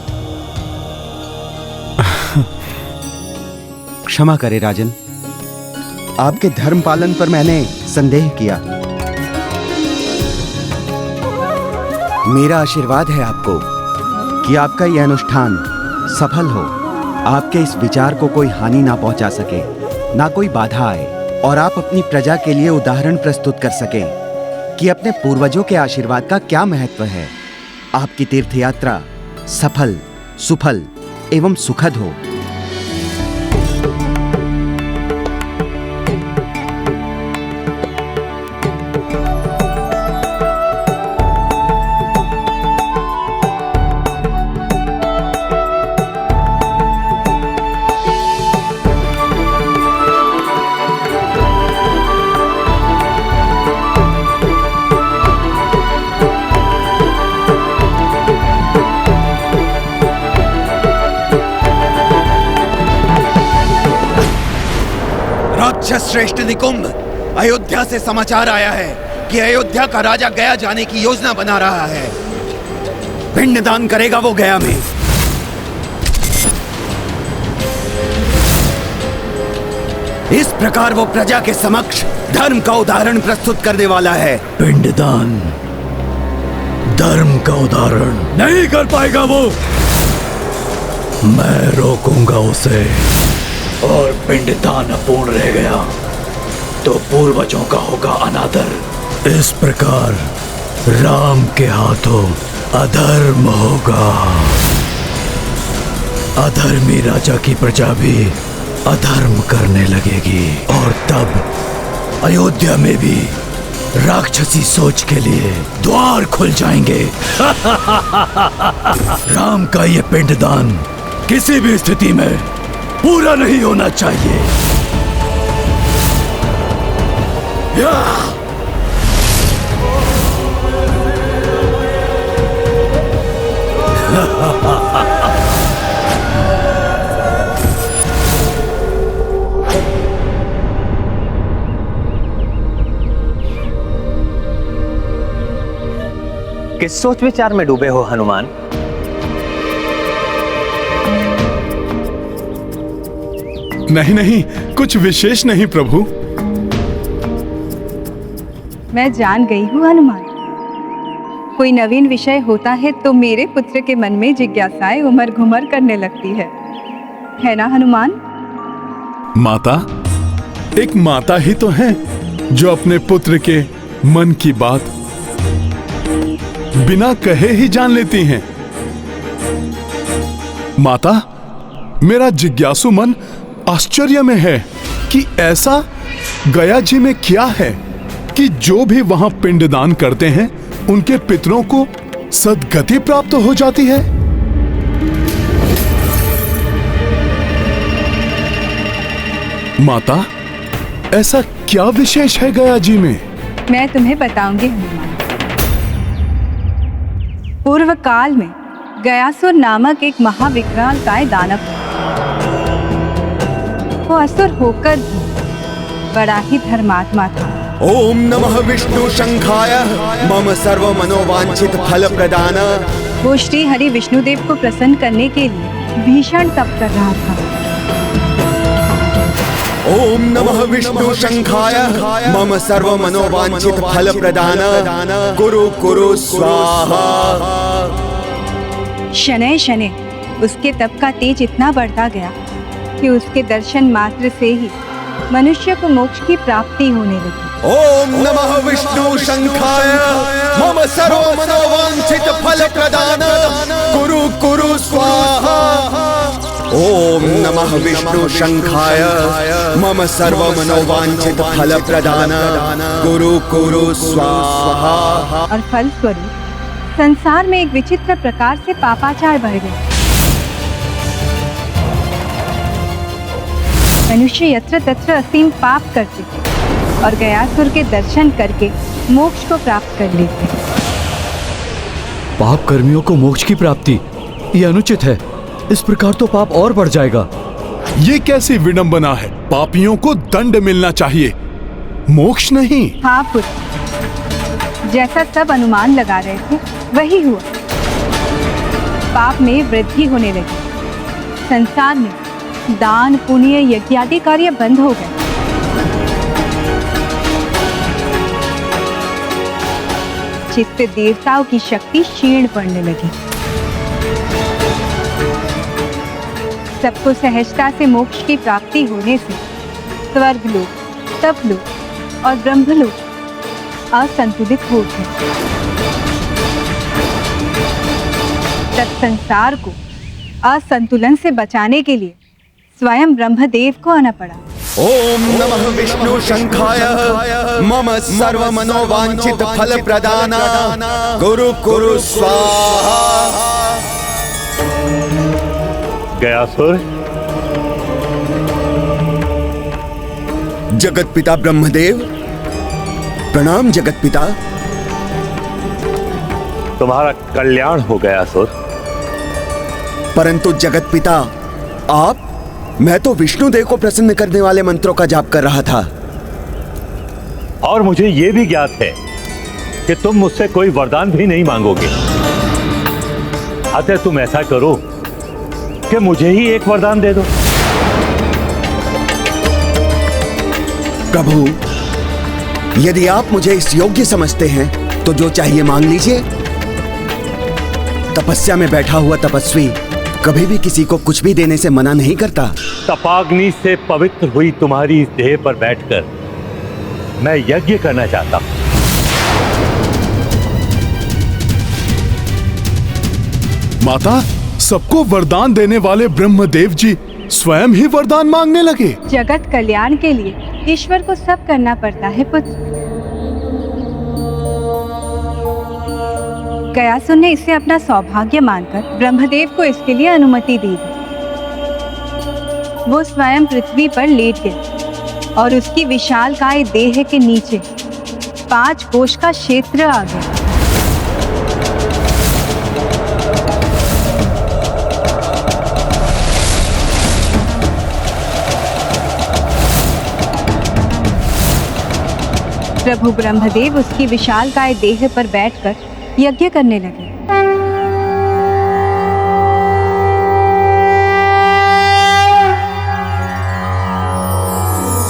क्षमा करें राजन, आपके धर्म पालन पर मैंने संदेह किया। मेरा आशीर्वाद है आपको कि आपका यह अनुष्ठान सफल हो, आपके इस विचार को कोई हानि ना पहुंचा सके, ना कोई बाधा आए, और आप अपनी प्रजा के लिए उदाहरण प्रस्तुत कर सकें कि अपने पूर्वजों के आशीर्वाद का क्या महत्व है। आपकी तीर्थ यात्रा सफल, सुफल एवं सुखद हो। श्रेष्ठ निकुंभ, अयोध्या से समाचार आया है कि अयोध्या का राजा गया जाने की योजना बना रहा है। पिंडदान करेगा वो गया में। इस प्रकार वो प्रजा के समक्ष धर्म का उदाहरण प्रस्तुत करने वाला है। पिंडदान धर्म का उदाहरण नहीं कर पाएगा वो। मैं रोकूंगा उसे, और पिंडदान अपूर्ण रह गया तो पूर्वजों का होगा अनादर। इस प्रकार राम के हाथों अधर्म होगा। अधर्मी राजा की प्रजा भी अधर्म करने लगेगी, और तब अयोध्या में भी राक्षसी सोच के लिए द्वार खुल जाएंगे। राम का ये पिंडदान किसी भी स्थिति में पूरा नहीं होना चाहिए। किस सोच विचार में डूबे हो हनुमान? नहीं नहीं, कुछ विशेष नहीं प्रभु। मैं जान गई हूँ हनुमान, कोई नवीन विषय होता है तो मेरे पुत्र के मन में जिज्ञासाएं उमर घुमर करने लगती है ना हनुमान? माता, एक माता ही तो है जो अपने पुत्र के मन की बात बिना कहे ही जान लेती हैं। माता, मेरा जिज्ञासु मन आश्चर्य में है कि ऐसा गया जी में क्या है कि जो भी वहां पिंडदान करते हैं उनके पितरों को सद्गति प्राप्त हो जाती है। माता, ऐसा क्या विशेष है गया जी में? मैं तुम्हें बताऊंगी हनुमान। पूर्व काल में गयासुर नामक एक महाविकरालकाय दानव था। वो असुर होकर भी बड़ा ही धर्मात्मा था। ओम नमः विष्णु शंखाय मम सर्व मनोवांछित फल प्रदान। वो श्री हरि विष्णुदेव को प्रसन्न करने के लिए भीषण तप कर रहा था। ओम नमः विष्णु शंखाय मम सर्व मनोवांछित फल प्रदान। कुरु कुरु स्वाहा। शनैः शनैः उसके तप का तेज इतना बढ़ता गया कि उसके दर्शन मात्र से ही मनुष्य को मोक्ष की प्राप्ति होने लगी। ओम नमः विष्णु शंखाय मम सर्व मनोवांछित फल प्रदान। कुरु कुरु स्वाहा। ओम नमः विष्णु शंखाय मम सर्व मनोवांछित फल प्रदान। कुरु कुरु स्वाहा। और फलस्वरूप संसार में एक विचित्र प्रकार से पापाचार बढ़ गया। मनुष्य यत्र तत्र असीम पाप करते और गयासुर के दर्शन करके मोक्ष को प्राप्त कर लेते। पाप कर्मियों को मोक्ष की प्राप्ति, ये अनुचित है। इस प्रकार तो पाप और बढ़ जाएगा। ये कैसी विडंबना है? पापियों को दंड मिलना चाहिए, मोक्ष नहीं। हाँ पुत्र, जैसा सब अनुमान लगा रहे थे वही हुआ। पाप में वृद्धि होने लगी। संसार में दान पुण्य यज्ञ आदि कार्य बंद हो गए। जिससे देवताओं की शक्ति क्षीण पड़ने लगी। सबको सहजता से मोक्ष की प्राप्ति होने से स्वर्गलोक, तपलोक और ब्रह्मलोक असंतुलित हो गए। तब संसार को असंतुलन से बचाने के लिए स्वयं ब्रह्मदेव को आना पड़ा। ओम नमः विष्णु शंखाय मम सर्व मनोवांछित फल प्रदान। कुरु कुरु स्वाहा। गयासुर, जगत पिता ब्रह्मदेव, प्रणाम जगत पिता। तुम्हारा कल्याण हो गयासुर। परंतु जगत पिता, आप, मैं तो विष्णुदेव को प्रसन्न करने वाले मंत्रों का जाप कर रहा था। और मुझे यह भी ज्ञात है कि तुम मुझसे कोई वरदान भी नहीं मांगोगे। अतः तुम ऐसा करो कि मुझे ही एक वरदान दे दो। प्रभु, यदि आप मुझे इस योग्य समझते हैं तो जो चाहिए मांग लीजिए। तपस्या में बैठा हुआ तपस्वी कभी भी किसी को कुछ भी देने से मना नहीं करता। तपाग्नि से पवित्र हुई तुम्हारी इस देह पर बैठकर मैं यज्ञ करना चाहता हूं। माता, सबको वरदान देने वाले ब्रह्मदेव जी स्वयं ही वरदान मांगने लगे। जगत कल्याण के लिए ईश्वर को सब करना पड़ता है पुत्र। गयासुर ने इसे अपना सौभाग्य मानकर ब्रह्मदेव को इसके लिए अनुमति दी। वो स्वयं पृथ्वी पर लेट गया और उसकी विशालकाय देह के नीचे 5 कोश का क्षेत्र आ गया। प्रभु ब्रह्मदेव उसकी विशालकाय देह पर बैठकर यज्ञ करने लगे।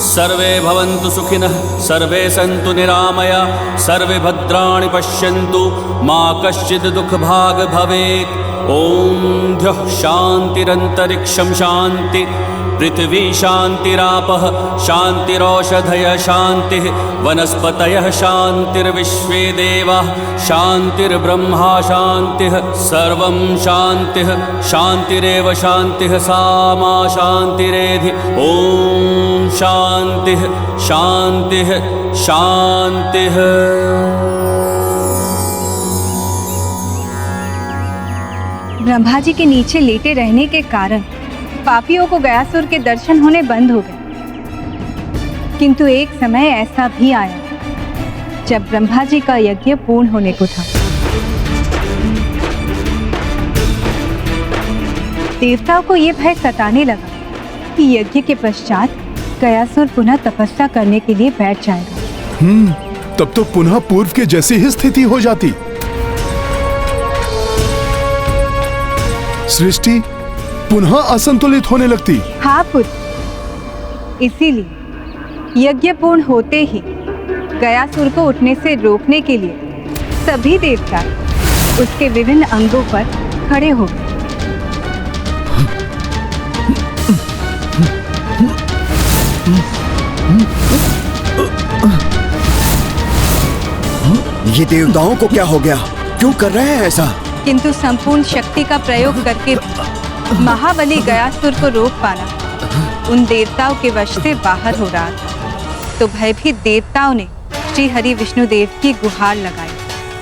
सर्वे भवन्तु सुखिनः, सर्वे सन्तु निरामया, सर्वे भद्राणि पश्यन्तु, मा कश्चित् दुःखभाग् भवेत्। ॐ द्यौः शान्तिरन्तरिक्षं शान्ति, पृथिवी शान्तिरापः शान्तिरौषधयः शान्तिः, वनस्पतयः शान्तिर्विश्वे देवाः शान्तिर्ब्रह्मा शान्तिः, सर्वं शान्तिः शान्तिरेव शान्तिः, सा मा शान्तिरेधि। ॐ शान्तिः शान्तिः शान्तिः। ब्रह्मा जी के नीचे लेटे रहने के कारण पापियों को गयासुर के दर्शन होने बंद हो गए। किंतु एक समय ऐसा भी आया जब ब्रह्मा जी का यज्ञ पूर्ण होने को था। देवताओं को ये भय सताने लगा कि यज्ञ के पश्चात गयासुर पुनः तपस्या करने के लिए बैठ जाएगा। तब तो पुनः पूर्व के जैसी ही स्थिति हो जाती। सृष्टि पुनः असंतुलित होने लगती। हाँ पुत्र, इसीलिए यज्ञ पूर्ण होते ही गयासुर को उठने से रोकने के लिए सभी देवता उसके विभिन्न अंगों पर खड़े हो गए। ये देवताओं को क्या हो गया? क्यों कर रहे हैं ऐसा? किंतु संपूर्ण शक्ति का प्रयोग करके महाबली गयासुर को रोक पाना उन देवताओं के वश से बाहर हो रहा था। तो भयभीत देवताओं ने श्री हरि विष्णुदेव की गुहार लगाई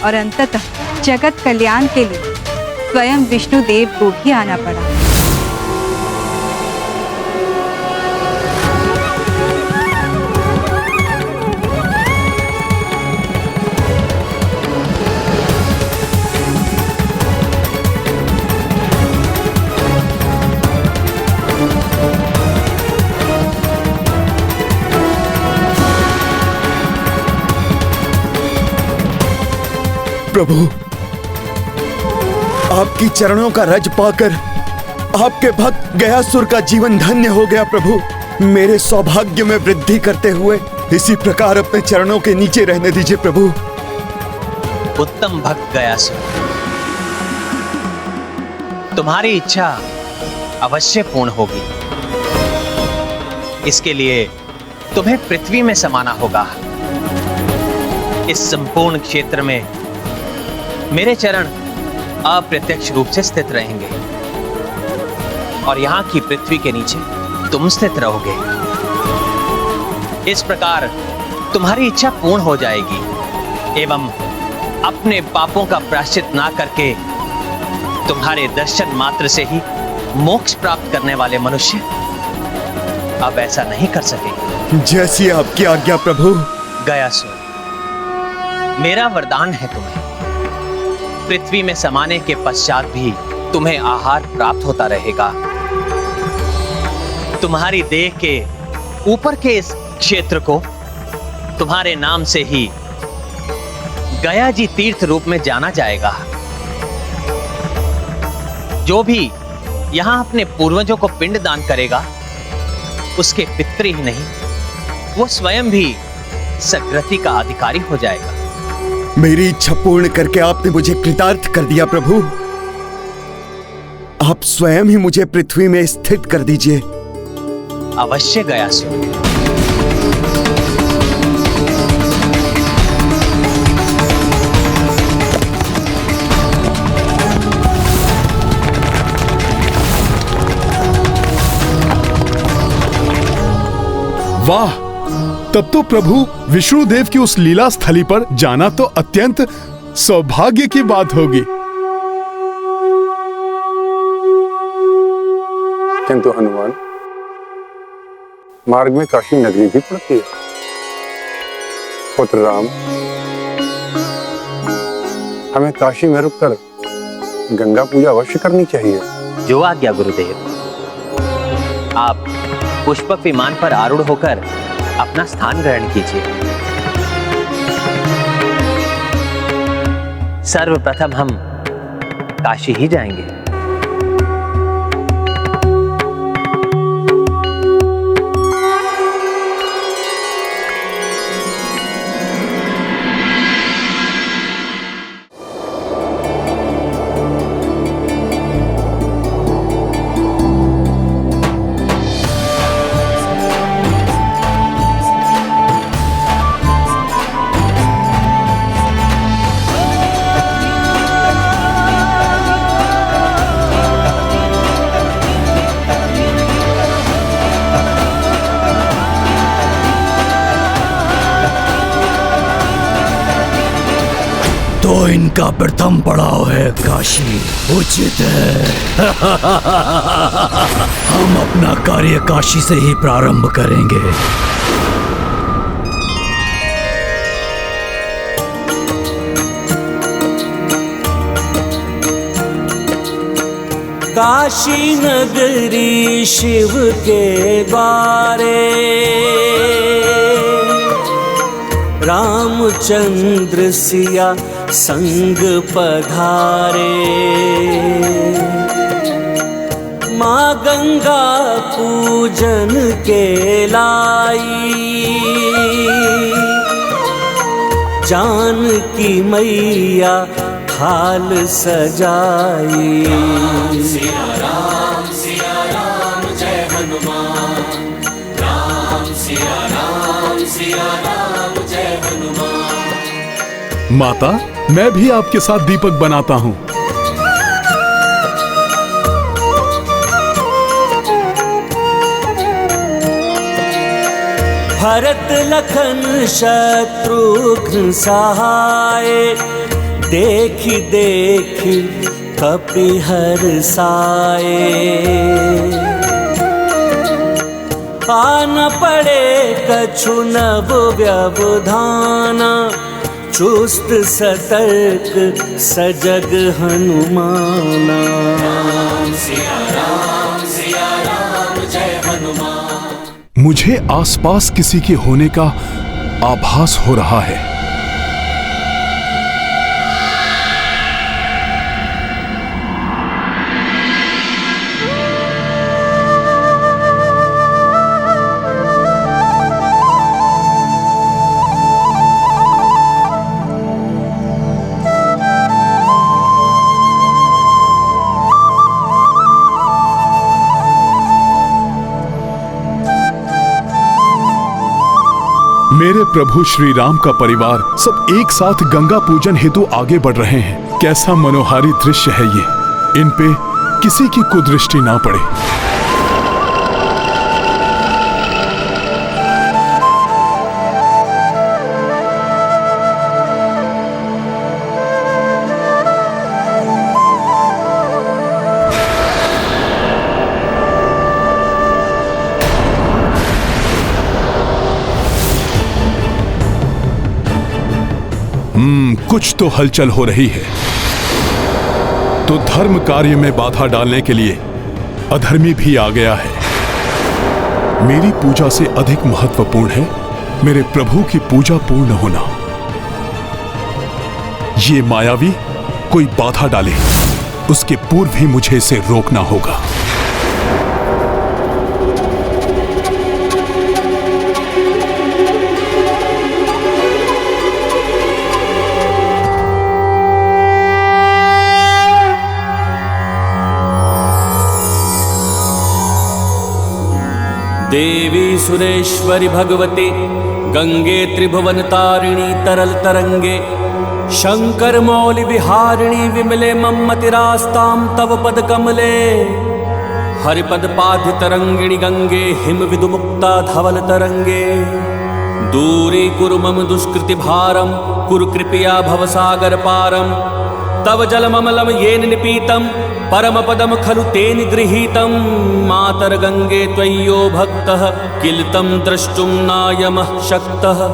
और अंततः जगत कल्याण के लिए स्वयं विष्णुदेव को भी आना पड़ा। प्रभु, आपकी चरणों का रज पाकर आपके भक्त गयासुर का जीवन धन्य हो गया। प्रभु, मेरे सौभाग्य में वृद्धि करते हुए इसी प्रकार अपने चरणों के नीचे रहने दीजिए प्रभु। उत्तम भक्त गयासुर, तुम्हारी इच्छा अवश्य पूर्ण होगी। इसके लिए तुम्हें पृथ्वी में समाना होगा। इस संपूर्ण क्षेत्र में मेरे चरण अप्रत्यक्ष रूप से स्थित रहेंगे और यहां की पृथ्वी के नीचे तुम स्थित रहोगे। इस प्रकार तुम्हारी इच्छा पूर्ण हो जाएगी एवं अपने पापों का प्रायश्चित ना करके तुम्हारे दर्शन मात्र से ही मोक्ष प्राप्त करने वाले मनुष्य अब ऐसा नहीं कर सकेंगे। जैसी आपकी आज्ञा प्रभु। गयासुर, मेरा वरदान है तुम्हें, पृथ्वी में समाने के पश्चात भी तुम्हें आहार प्राप्त होता रहेगा। तुम्हारी देह के ऊपर के इस क्षेत्र को तुम्हारे नाम से ही गया जी तीर्थ रूप में जाना जाएगा। जो भी यहां अपने पूर्वजों को पिंड दान करेगा उसके पितृ ही नहीं, वो स्वयं भी सकृति का अधिकारी हो जाएगा। मेरी इच्छा पूर्ण करके आपने मुझे कृतार्थ कर दिया प्रभु। आप स्वयं ही मुझे पृथ्वी में स्थित कर दीजिए। अवश्य गयासुर। वाह, तब तो प्रभु विष्णुदेव की उस लीला स्थली पर जाना तो अत्यंत सौभाग्य की बात होगी। किंतु हनुमान, मार्ग में काशी नगरी भी पड़ती है। पुत्र राम, हमें काशी में रुककर गंगा पूजा अवश्य करनी चाहिए। जो आज्ञा गुरुदेव। आप पुष्पक विमान पर आरूढ़ होकर अपना स्थान ग्रहण कीजिए। सर्वप्रथम हम काशी ही जाएंगे। तो इनका प्रथम पड़ाव है काशी, उचित है। हम अपना कार्य काशी से ही प्रारंभ करेंगे। काशी नगरी शिव के द्वारे रामचंद्र सिया संग पधारे। माँ गंगा पूजन के लाई जानकी मैया थाल सजाई। सिया राम जय हनुमान। राम सिया राम जय हनुमान। माता, मैं भी आपके साथ दीपक बनाता हूँ। भरत लखन शत्रुघ्न सहाय देखी देखी कपिहर साए। आन पड़े कछु नव व्यवधाना चुस्त सतर्क सजग हनुमाना। सिया राम जय हनुमान। मुझे आसपास किसी के होने का आभास हो रहा है। मेरे प्रभु श्री राम का परिवार सब एक साथ गंगा पूजन हेतु आगे बढ़ रहे हैं। कैसा मनोहारी दृश्य है ये। इन पे किसी की कुदृष्टि ना पड़े। कुछ तो हलचल हो रही है। तो धर्म कार्य में बाधा डालने के लिए अधर्मी भी आ गया है। मेरी पूजा से अधिक महत्वपूर्ण है मेरे प्रभु की पूजा पूर्ण होना। ये मायावी कोई बाधा डाले, उसके पूर्व ही मुझे इसे रोकना होगा। देवी सुरेश्वरी भगवती गंगे त्रिभुवन तारिणी तरल तरंगे शंकर मौलि विहारिणी विमले मम्मतिरास्तां तव पद कमले। हरिपद पाध्य तरंगिणी गंगे हिम विदुमुक्ता धवल तरंगे। दूरी कुरु मम दुष्कृति भारम कुरु कृपया भवसागर पारम। तव जलममलम येन निपीतम परम पदम खलु तेन गृहीतम। मातर गंगे त्वय्यो भक्तः किल तं द्रष्टुं नायमः शक्तः।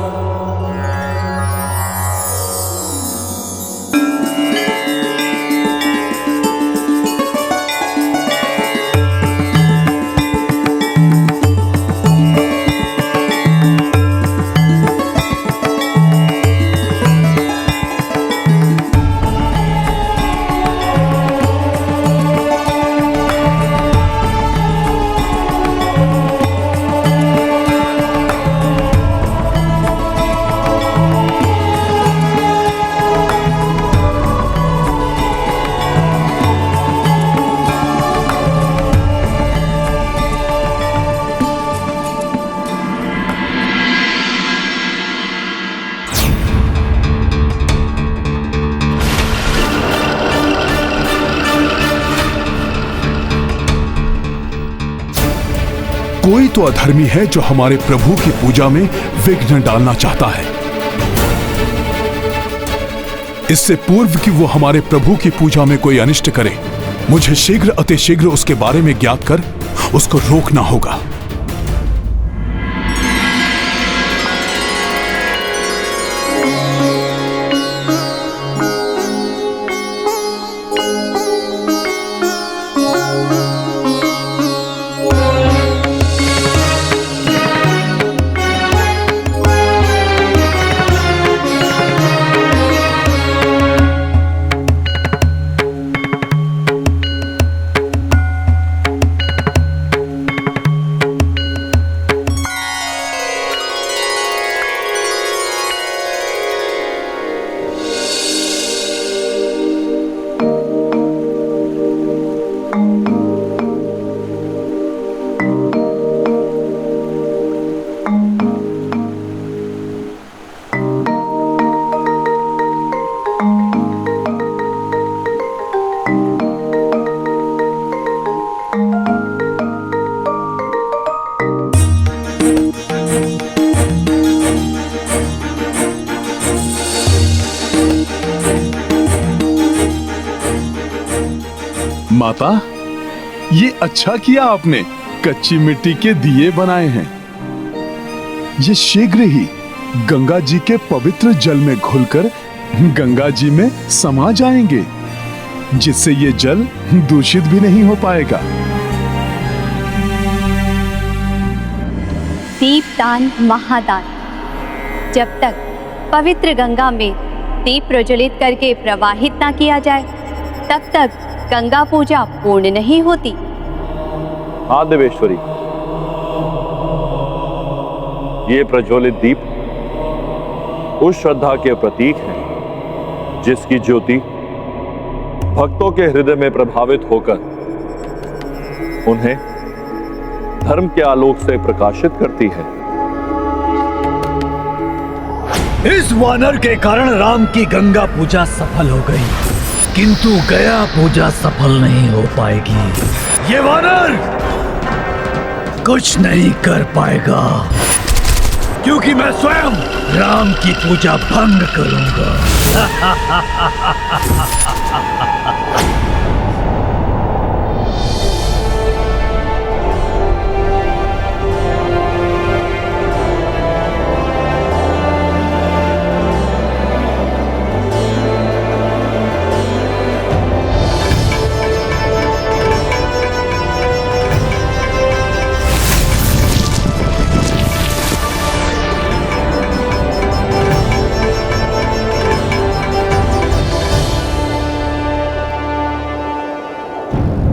कोई तो अधर्मी है जो हमारे प्रभु की पूजा में विघ्न डालना चाहता है। इससे पूर्व कि वो हमारे प्रभु की पूजा में कोई अनिष्ट करे, मुझे शीघ्र अतिशीघ्र उसके बारे में ज्ञात कर उसको रोकना होगा। माता, ये अच्छा किया आपने, कच्ची मिट्टी के दिए बनाए हैं। ये शीघ्र ही गंगा जी के पवित्र जल में घुलकर गंगा जी में समा जाएंगे, जिससे ये जल दूषित भी नहीं हो पाएगा। दीपदान महादान। जब तक पवित्र गंगा में दीप प्रज्वलित करके प्रवाहित ना किया जाए, तब तक गंगा पूजा पूर्ण नहीं होती। हाँ देवेश्वरी, ये प्रज्वलित दीप उस श्रद्धा के प्रतीक हैं जिसकी ज्योति भक्तों के हृदय में प्रभावित होकर उन्हें धर्म के आलोक से प्रकाशित करती है। इस वानर के कारण राम की गंगा पूजा सफल हो गई, किंतु गया पूजा सफल नहीं हो पाएगी। ये वानर कुछ नहीं कर पाएगा, क्योंकि मैं स्वयं राम की पूजा भंग करूंगा।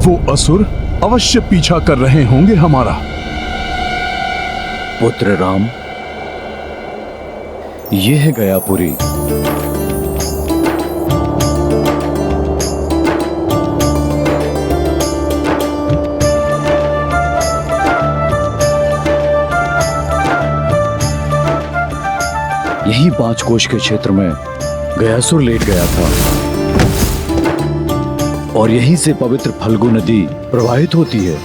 वो असुर अवश्य पीछा कर रहे होंगे हमारा। पुत्र राम, ये है गयापुरी। यही 5 कोश के क्षेत्र में गयासुर लेट गया था और यहीं से पवित्र फल्गु नदी प्रवाहित होती है।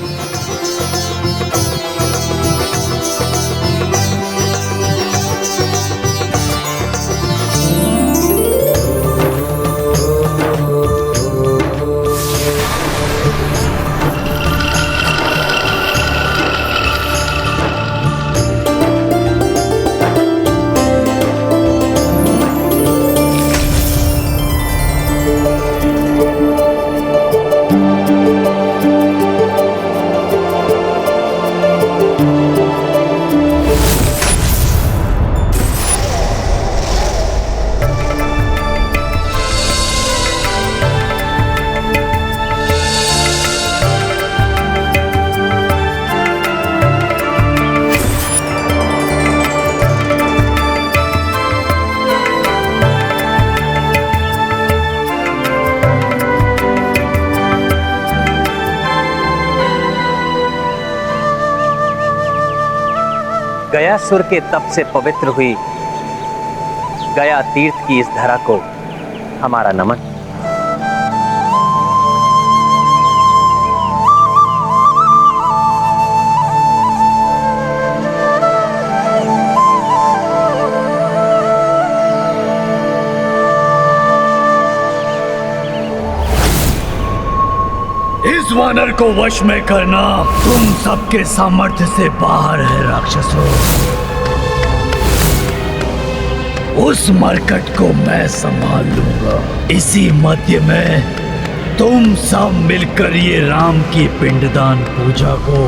गयासुर के तप से पवित्र हुई गया तीर्थ की इस धरा को हमारा नमन। इस वानर को वश में करना तुम सबके सामर्थ्य से बाहर है राक्षसों। उस मरकट को मैं संभाल लूंगा। इसी मध्य में तुम सब मिलकर ये राम की पिंडदान पूजा को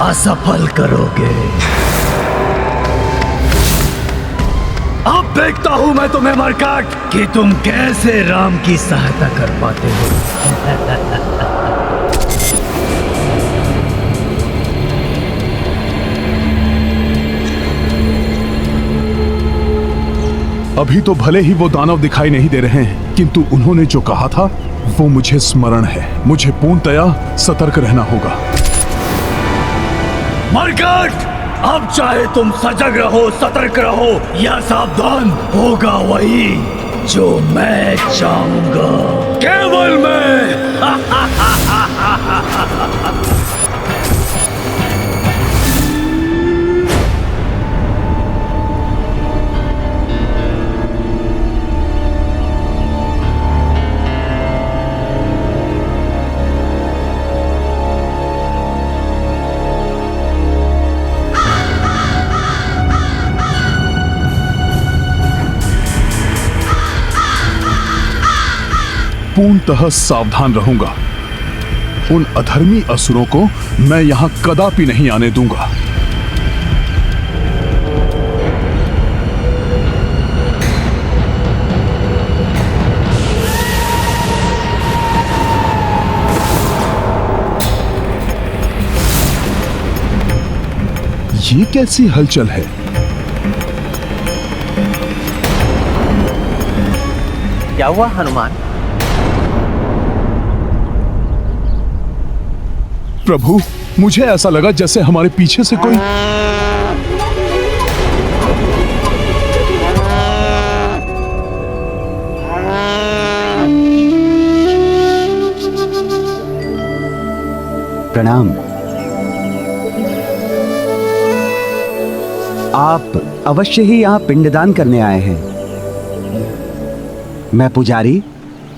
असफल करोगे। अब देखता हूं मैं तुम्हें मरकट कि तुम कैसे राम की सहायता कर पाते हो। अभी तो भले ही वो दानव दिखाई नहीं दे रहे हैं, किंतु उन्होंने जो कहा था वो मुझे स्मरण है। मुझे पूर्णतया सतर्क रहना होगा। मरकट, अब चाहे तुम सजग रहो, सतर्क रहो या सावधान, होगा वही जो मैं चाहूंगा। केवल मैं। पूर्णतः सावधान रहूंगा। उन अधर्मी असुरों को मैं यहां कदापि नहीं आने दूंगा। ये कैसी हलचल है? क्या हुआ हनुमान? प्रभु, मुझे ऐसा लगा जैसे हमारे पीछे से कोई प्रणाम। आप अवश्य ही यहाँ पिंडदान करने आए हैं। मैं पुजारी,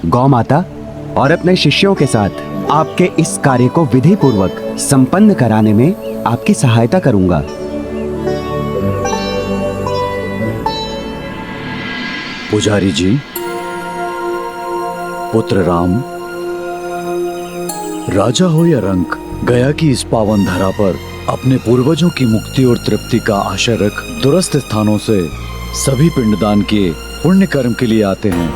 गौ माता और अपने शिष्यों के साथ आपके इस कार्य को विधि पूर्वक संपन्न कराने में आपकी सहायता करूंगा। पुजारी जी, पुत्र राम, राजा हो या रंक, गया की इस पावन धरा पर अपने पूर्वजों की मुक्ति और तृप्ति का आशय रख दूरस्थ स्थानों से सभी पिंडदान के पुण्य कर्म के लिए आते हैं।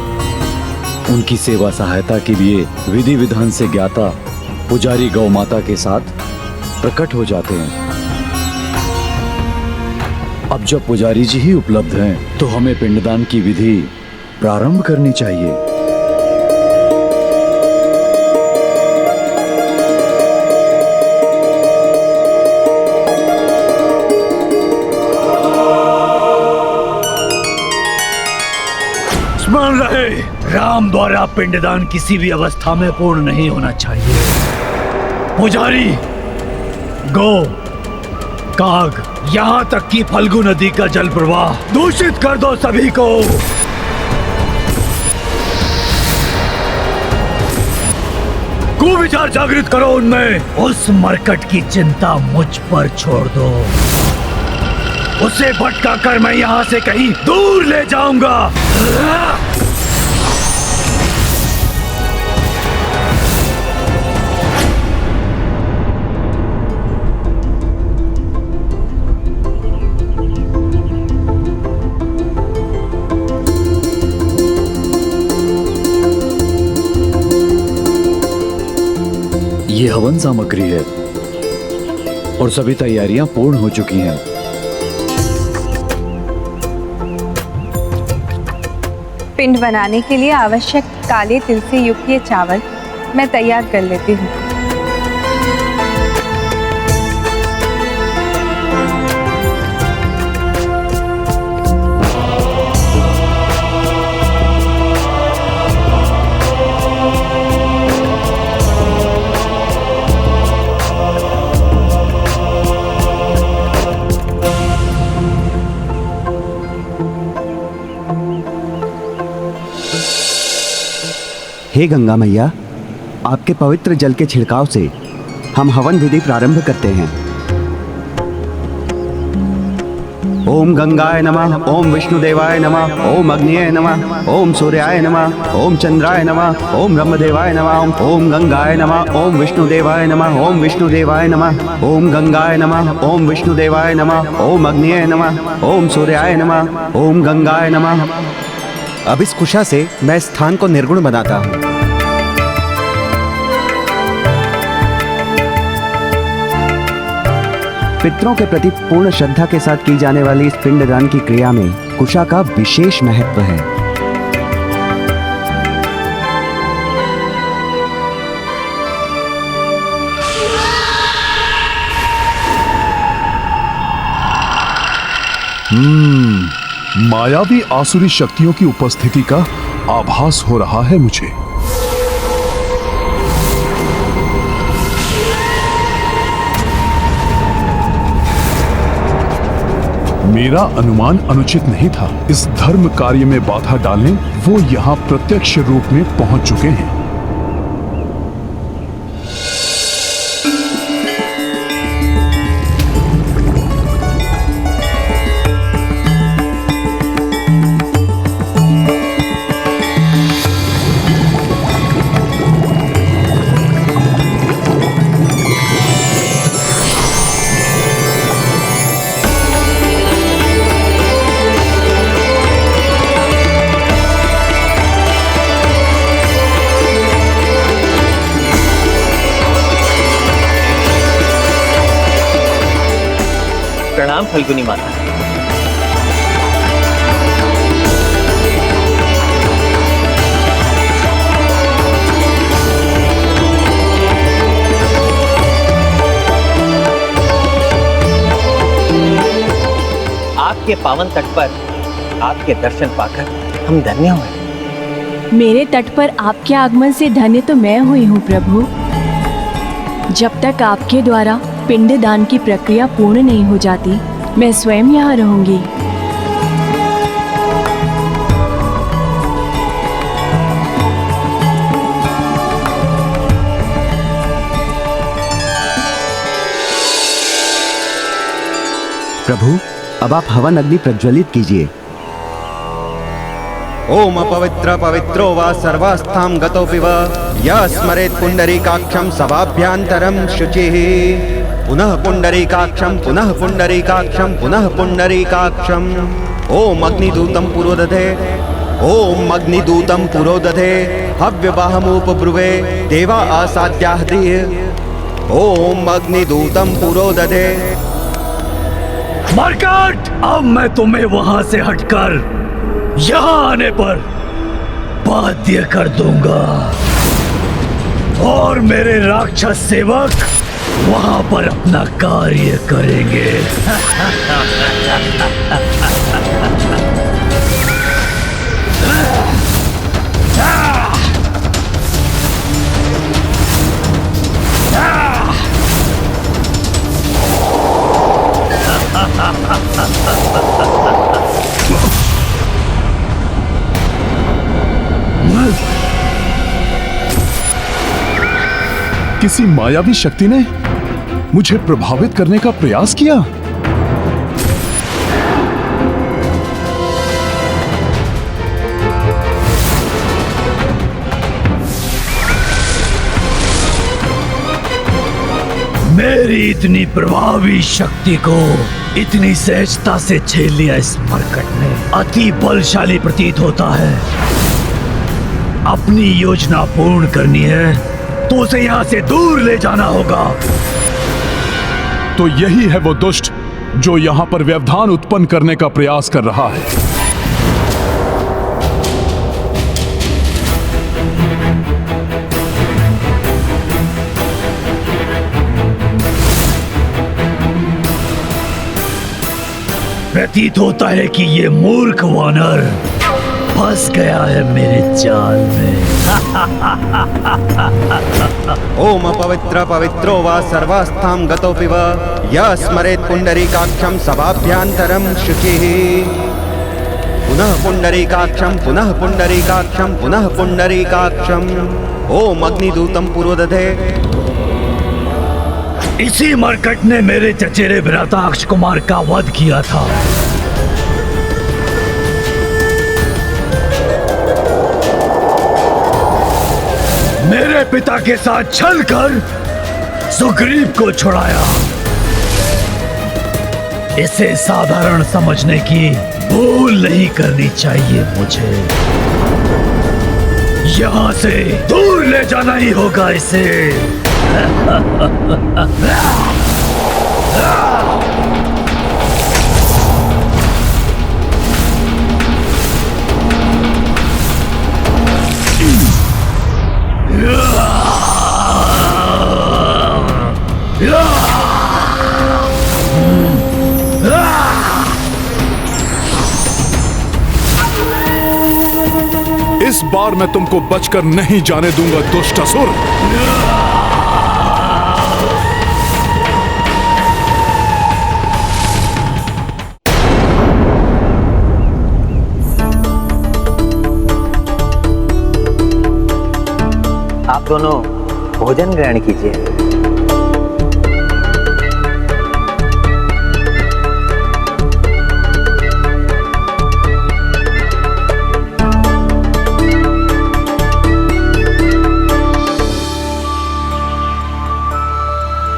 उनकी सेवा सहायता के लिए विधि विधान से ज्ञाता पुजारी गौ माता के साथ प्रकट हो जाते हैं। अब जब पुजारी जी ही उपलब्ध हैं, तो हमें पिंडदान की विधि प्रारंभ करनी चाहिए। स्मरण रहे, राम द्वारा पिंडदान किसी भी अवस्था में पूर्ण नहीं होना चाहिए। पुजारी, गौ, काग, यहाँ तक कि फल्गु नदी का जल प्रवाह दूषित कर दो सभी को। कुविचार जागृत करो उनमें। उस मरकट की चिंता मुझ पर छोड़ दो। उसे भटका कर मैं यहाँ से कहीं दूर ले जाऊंगा। ये हवन सामग्री है और सभी तैयारियां पूर्ण हो चुकी हैं। पिंड बनाने के लिए आवश्यक काले तिल से युक्त ये चावल मैं तैयार कर लेती हूँ। हे गंगा मैया, आपके पवित्र जल के छिड़काव से हम हवन विधि प्रारंभ करते हैं। ओम गंगाय नमः, ओम विष्णुदेवाय नमः, ओम अग्निये नमः, ओम सूर्याय नमः, ओम चंद्राय नमः, ओम ब्रह्मदेवाय नमः, ओम गंगाय नमः, ओम विष्णुदेवाय नमः, ओम विष्णुदेवाय नमः, ओम गंगाय नमः, ओम विष्णुदेवाय नमः, ओम अग्निये नमः, ओम सूर्याय नमः, ओम गंगाय नमः। अब इस कुशा से मैं स्थान को निर्गुण बनाता हूँ। पितरों के प्रति पूर्ण श्रद्धा के साथ की जाने वाली इस पिंडदान की क्रिया में कुशा का विशेष महत्व है। मायावी आसुरी शक्तियों की उपस्थिति का आभास हो रहा है मुझे। मेरा अनुमान अनुचित नहीं था। इस धर्म कार्य में बाधा डालने वो यहाँ प्रत्यक्ष रूप में पहुंच चुके हैं। प्रणाम फल्गुनी माता। आपके पावन तट पर आपके दर्शन पाकर हम धन्य हुए। मेरे तट पर आपके आगमन से धन्य तो मैं हुई हूँ प्रभु। जब तक आपके द्वारा पिंडदान की प्रक्रिया पूर्ण नहीं हो जाती, मैं स्वयं यहाँ रहूंगी। प्रभु, अब आप हवन अग्नि प्रज्वलित कीजिए। ओम अपवित्र पवित्रो वा सर्वास्थां गतोऽपि वा यः स्मरेत् पुण्डरीकाक्षं सभाभ्यान्तरं शुचिः। पुनः पुण्डरीकाक्षं पुनः पुण्डरीकाक्षं पुनः पुण्डरीकाक्षम्। ओम अग्निदूतं पुरोदधे, ओम अग्निदूतं पुरोदधे हव्यवाहमुपब्रुवे देवा आसाद्याः। ओम अग्निदूतं पुरोदधे। मरकट, अब मैं तुम्हें वहां से हटकर यहाँ आने पर बाध्य कर दूंगा और मेरे राक्षस सेवक वहां पर अपना कार्य करेंगे। किसी मायावी शक्ति ने मुझे प्रभावित करने का प्रयास किया। मेरी इतनी प्रभावी शक्ति को इतनी सहजता से झेल लिया इस मरकट ने। अति बलशाली प्रतीत होता है। अपनी योजना पूर्ण करनी है तो उसे यहाँ से दूर ले जाना होगा। तो यही है वो दुष्ट जो यहाँ पर व्यवधान उत्पन्न करने का प्रयास कर रहा है। प्रतीत होता है कि ये मूर्ख वानर फंस गया है मेरे जाल में। ओम अपवित्र पवित्रो वा सर्वास्थां गतोऽपि वा यः स्मरेत् पुण्डरीकाक्षं सभाभ्यान्तरं शुचिः। पुनः पुण्डरीकाक्षं पुनः पुण्डरीकाक्षं पुनः पुण्डरीकाक्षम्। ओम अग्निदूतं पुरोदधे। इसी मरकट ने मेरे चचेरे भ्राताक्ष कुमार का वध किया था। मेरे पिता के साथ छलकर सुग्रीव को छुड़ाया। इसे साधारण समझने की भूल नहीं करनी चाहिए मुझे। यहां से दूर ले जाना ही होगा इसे। इस बार मैं तुमको बचकर नहीं जाने दूंगा दुष्ट असुर। आप दोनों भोजन ग्रहण कीजिए।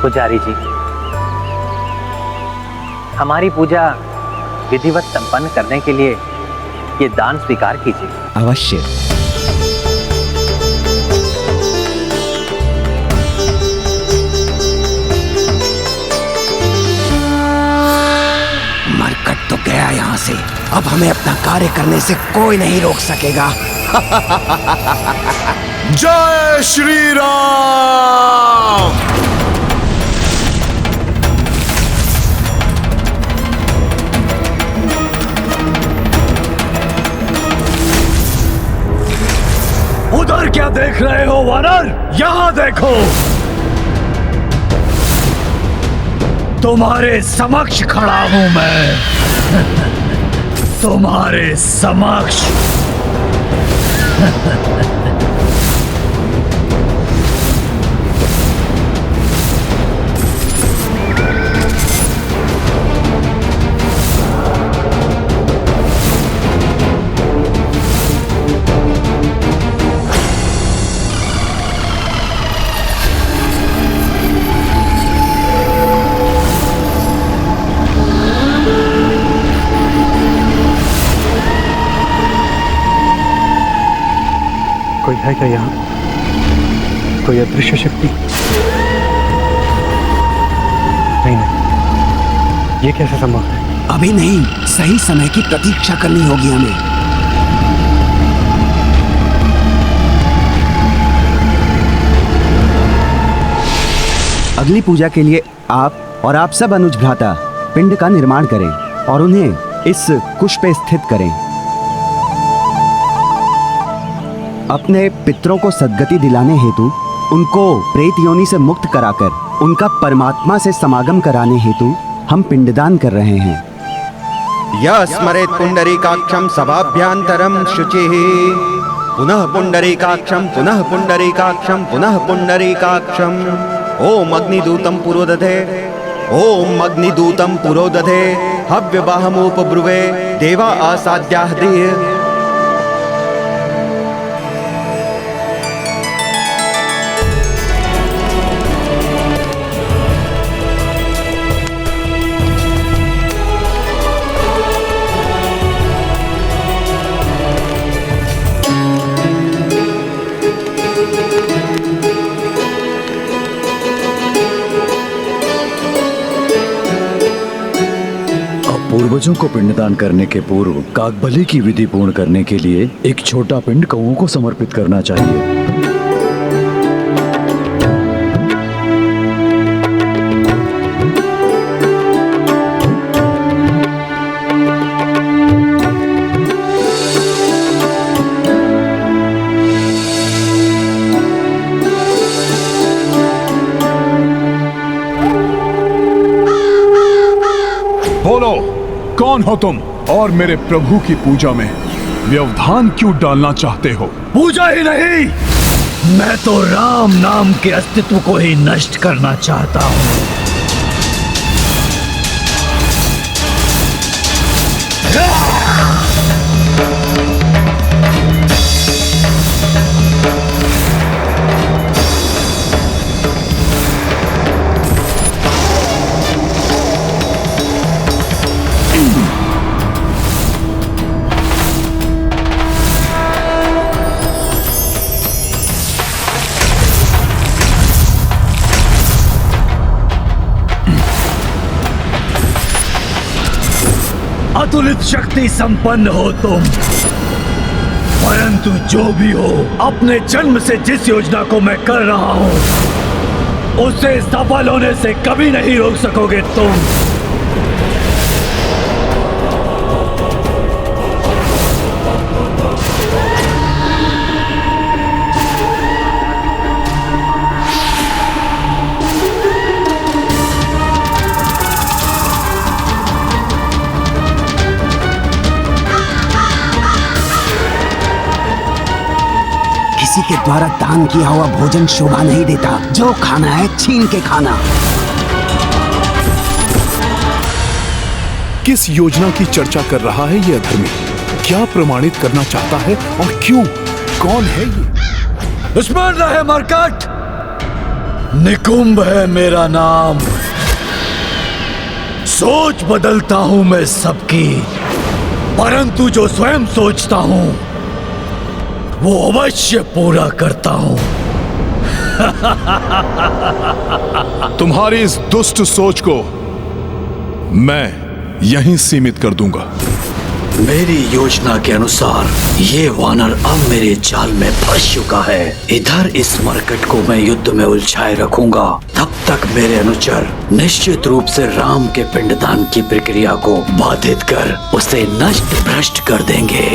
पुजारी जी, हमारी पूजा विधिवत संपन्न करने के लिए ये दान स्वीकार कीजिए। अवश्य। कट तो गया यहाँ से। अब हमें अपना कार्य करने से कोई नहीं रोक सकेगा। जय श्री राम। उधर क्या देख रहे हो वानर? यहाँ देखो, तुम्हारे समक्ष खड़ा हूं मैं। तुम्हारे समक्ष। कोई है क्या यहाँ? कोई अदृश्य शक्ति? नहीं नहीं, ये कैसे संभव है? अभी नहीं, सही समय की प्रतीक्षा करनी होगी हमें। अगली पूजा के लिए आप और आप सब अनुज भ्राता पिंड का निर्माण करें और उन्हें इस कुश पे स्थित करें। अपने पितरों को सद्गति दिलाने हेतु उनको प्रेत योनि से मुक्त कराकर उनका परमात्मा से समागम कराने हेतु हम पिंडदान कर रहे हैं। स्मरेत पुंडरीकाक्षं सभाभ्यांतरम शुचिः पुनः पुंडरीकाक्षं पुनः पुंडरीकाक्षं पुनः पुंडरीकाक्षं। ओम अग्निदूतं पुरोदधे ओम अग्निदूतं पुरोदधे हव्यवाहमोपब्रुवे देवा आसाद्याः। पूर्वजों को पिंडदान करने के पूर्व काकबली की विधि पूर्ण करने के लिए एक छोटा पिंड कौओं को समर्पित करना चाहिए। बोलो, कौन हो तुम और मेरे प्रभु की पूजा में व्यवधान क्यों डालना चाहते हो? पूजा ही नहीं, मैं तो राम नाम के अस्तित्व को ही नष्ट करना चाहता हूँ। अतुलित शक्ति संपन्न हो तुम, परंतु जो भी हो, अपने जन्म से जिस योजना को मैं कर रहा हूं उसे सफल होने से कभी नहीं रोक सकोगे तुम। किसी के द्वारा दान किया हुआ भोजन शोभा नहीं देता। जो खाना है छीन के खाना। किस योजना की चर्चा कर रहा है ये अधर्मी? क्या प्रमाणित करना चाहता है और क्यों? कौन है ये? स्मरण रहे मरकट, निकुंभ है मेरा नाम। सोच बदलता हूं मैं सबकी, परंतु जो स्वयं सोचता हूं वो अवश्य पूरा करता हूं। तुम्हारी इस दुष्ट सोच को मैं यहीं सीमित कर दूंगा। मेरी योजना के अनुसार ये वानर अब मेरे जाल में फंस चुका है। इधर इस मरकट को मैं युद्ध में उलझाए रखूंगा, तब तक मेरे अनुचर निश्चित रूप से राम के पिंडदान की प्रक्रिया को बाधित कर उसे नष्ट भ्रष्ट कर देंगे।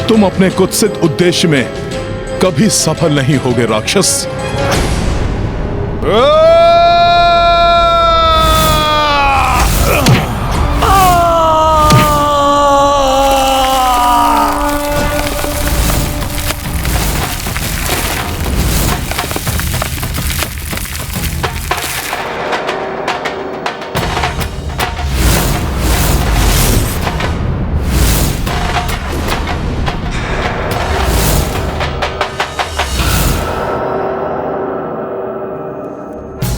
तुम अपने कुत्सित उद्देश्य में कभी सफल नहीं होगे राक्षस।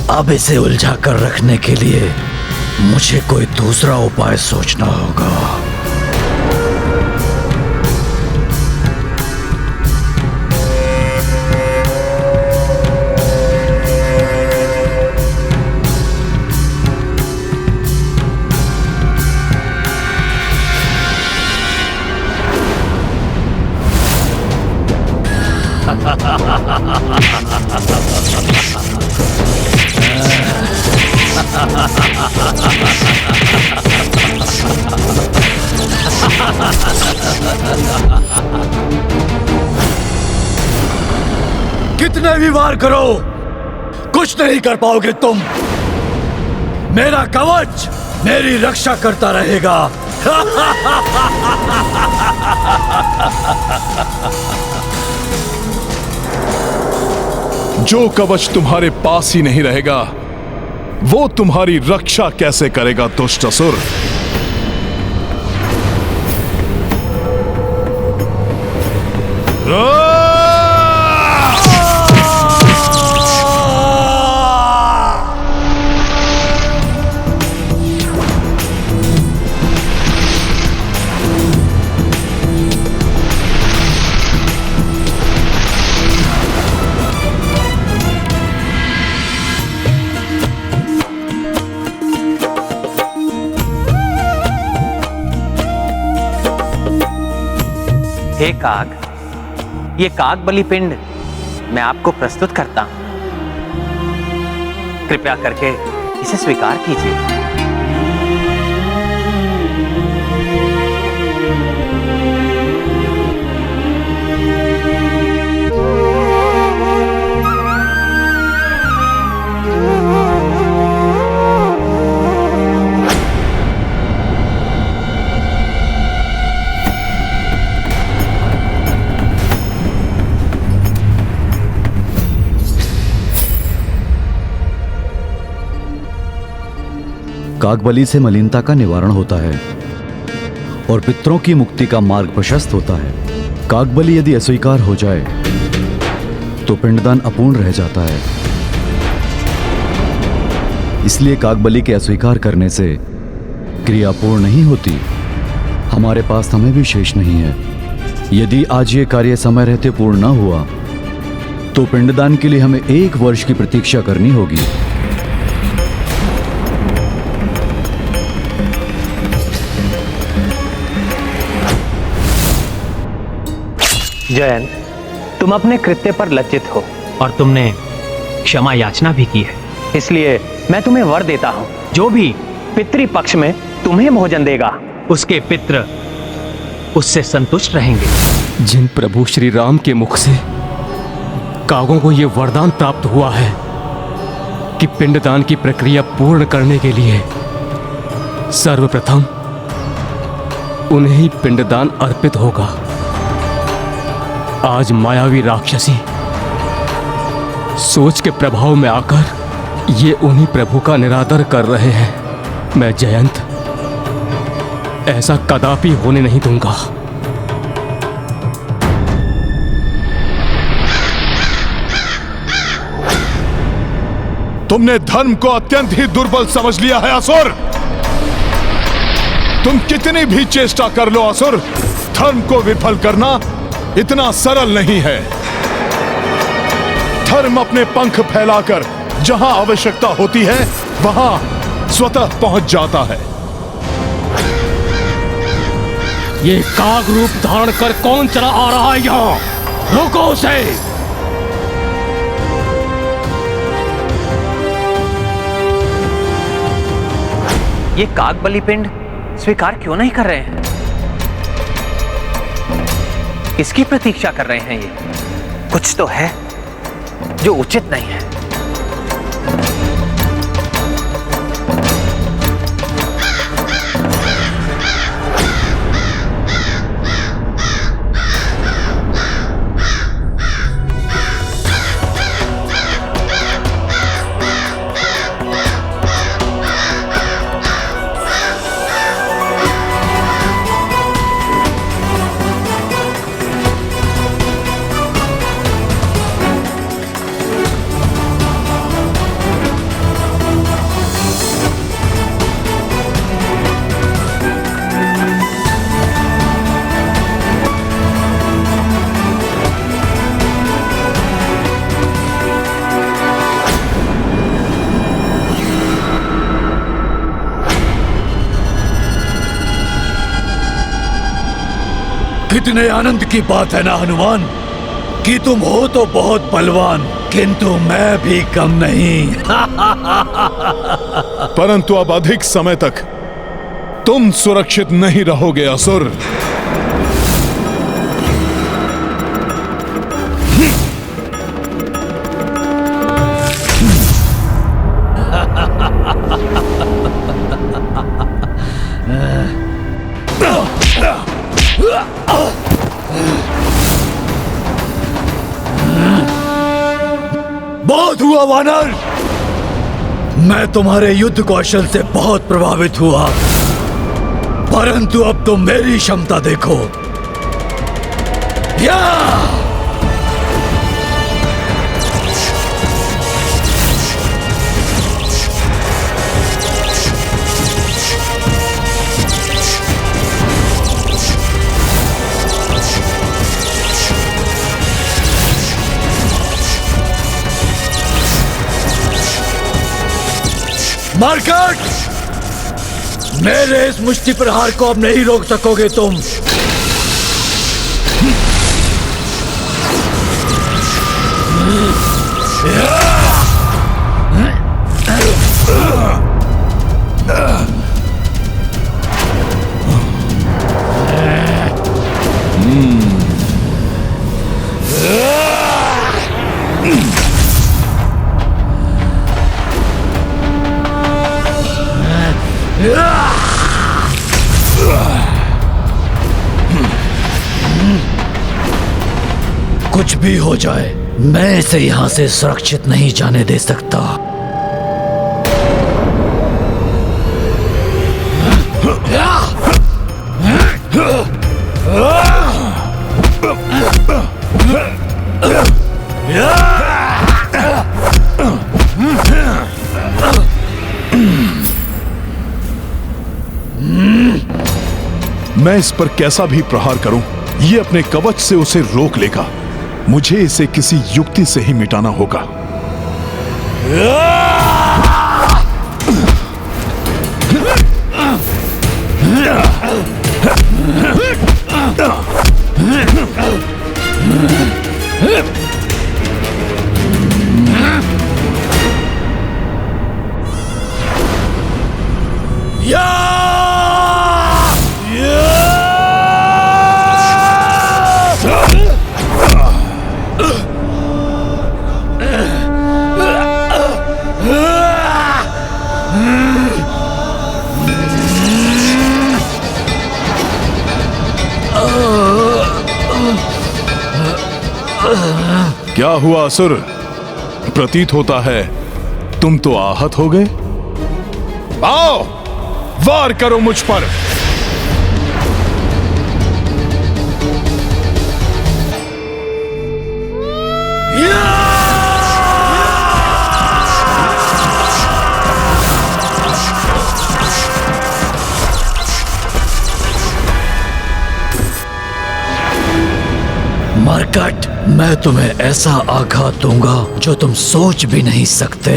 अब इसे उलझा कर रखने के लिए मुझे कोई दूसरा उपाय सोचना होगा। कितने भी वार करो, कुछ नहीं कर पाओगे तुम। मेरा कवच मेरी रक्षा करता रहेगा। जो कवच तुम्हारे पास ही नहीं रहेगा, वो तुम्हारी रक्षा कैसे करेगा दुष्ट असुर? हे काग, ये काग बलि पिंड मैं आपको प्रस्तुत करता हूं। कृपया करके इसे स्वीकार कीजिए। कागबली से मलिनता का निवारण होता है और पितरों की मुक्ति का मार्ग प्रशस्त होता है। कागबली यदि अस्वीकार हो जाए तो पिंडदान अपूर्ण रह जाता है। इसलिए कागबली के अस्वीकार करने से क्रिया पूर्ण नहीं होती। हमारे पास समय भी शेष नहीं है। यदि आज ये कार्य समय रहते पूर्ण न हुआ तो पिंडदान के लिए हमें 1 वर्ष की प्रतीक्षा करनी होगी। जयंत, तुम अपने कृत्य पर लज्जित हो और तुमने क्षमा याचना भी की है। इसलिए मैं तुम्हें वर देता हूं, जो भी पितृपक्ष में तुम्हें भोजन देगा उसके पितृ उससे संतुष्ट रहेंगे। जिन प्रभु श्री राम के मुख से कागों को यह वरदान प्राप्त हुआ है कि पिंडदान की प्रक्रिया पूर्ण करने के लिए सर्वप्रथम उन्हें ही पिंडदान अर्पित होगा। आज मायावी राक्षसी सोच के प्रभाव में आकर ये उन्हीं प्रभु का निरादर कर रहे हैं। मैं जयंत ऐसा कदापि होने नहीं दूंगा। तुमने धर्म को अत्यंत ही दुर्बल समझ लिया है असुर। तुम कितनी भी चेष्टा कर लो असुर, धर्म को विफल करना इतना सरल नहीं है। धर्म अपने पंख फैलाकर जहां आवश्यकता होती है वहां स्वतः पहुंच जाता है। ये काग रूप धारण कर कौन चला आ रहा है यहां? रोको उसे। ये काग बलि पिंड स्वीकार क्यों नहीं कर रहे हैं? किसकी प्रतीक्षा कर रहे हैं? ये कुछ तो है जो उचित नहीं है। कितने आनंद की बात है ना हनुमान कि तुम हो तो बहुत बलवान, किंतु मैं भी कम नहीं। परंतु अब अधिक समय तक तुम सुरक्षित नहीं रहोगे असुर। बहुत हुआ वानर, मैं तुम्हारे युद्ध कौशल से बहुत प्रभावित हुआ, परंतु अब तुम मेरी क्षमता देखो। या मार्कट, मेरे इस मुष्टि प्रहार को अब नहीं रोक सकोगे तुम। कुछ भी हो जाए, मैं इसे यहां से सुरक्षित नहीं जाने दे सकता। मैं इस पर कैसा भी प्रहार करूं, ये अपने कवच से उसे रोक लेगा। मुझे इसे किसी युक्ति से ही मिटाना होगा। हुआ असुर, प्रतीत होता है तुम तो आहत हो गए। आओ, वार करो मुझ पर। मरकट, मैं तुम्हें ऐसा आघात दूंगा जो तुम सोच भी नहीं सकते।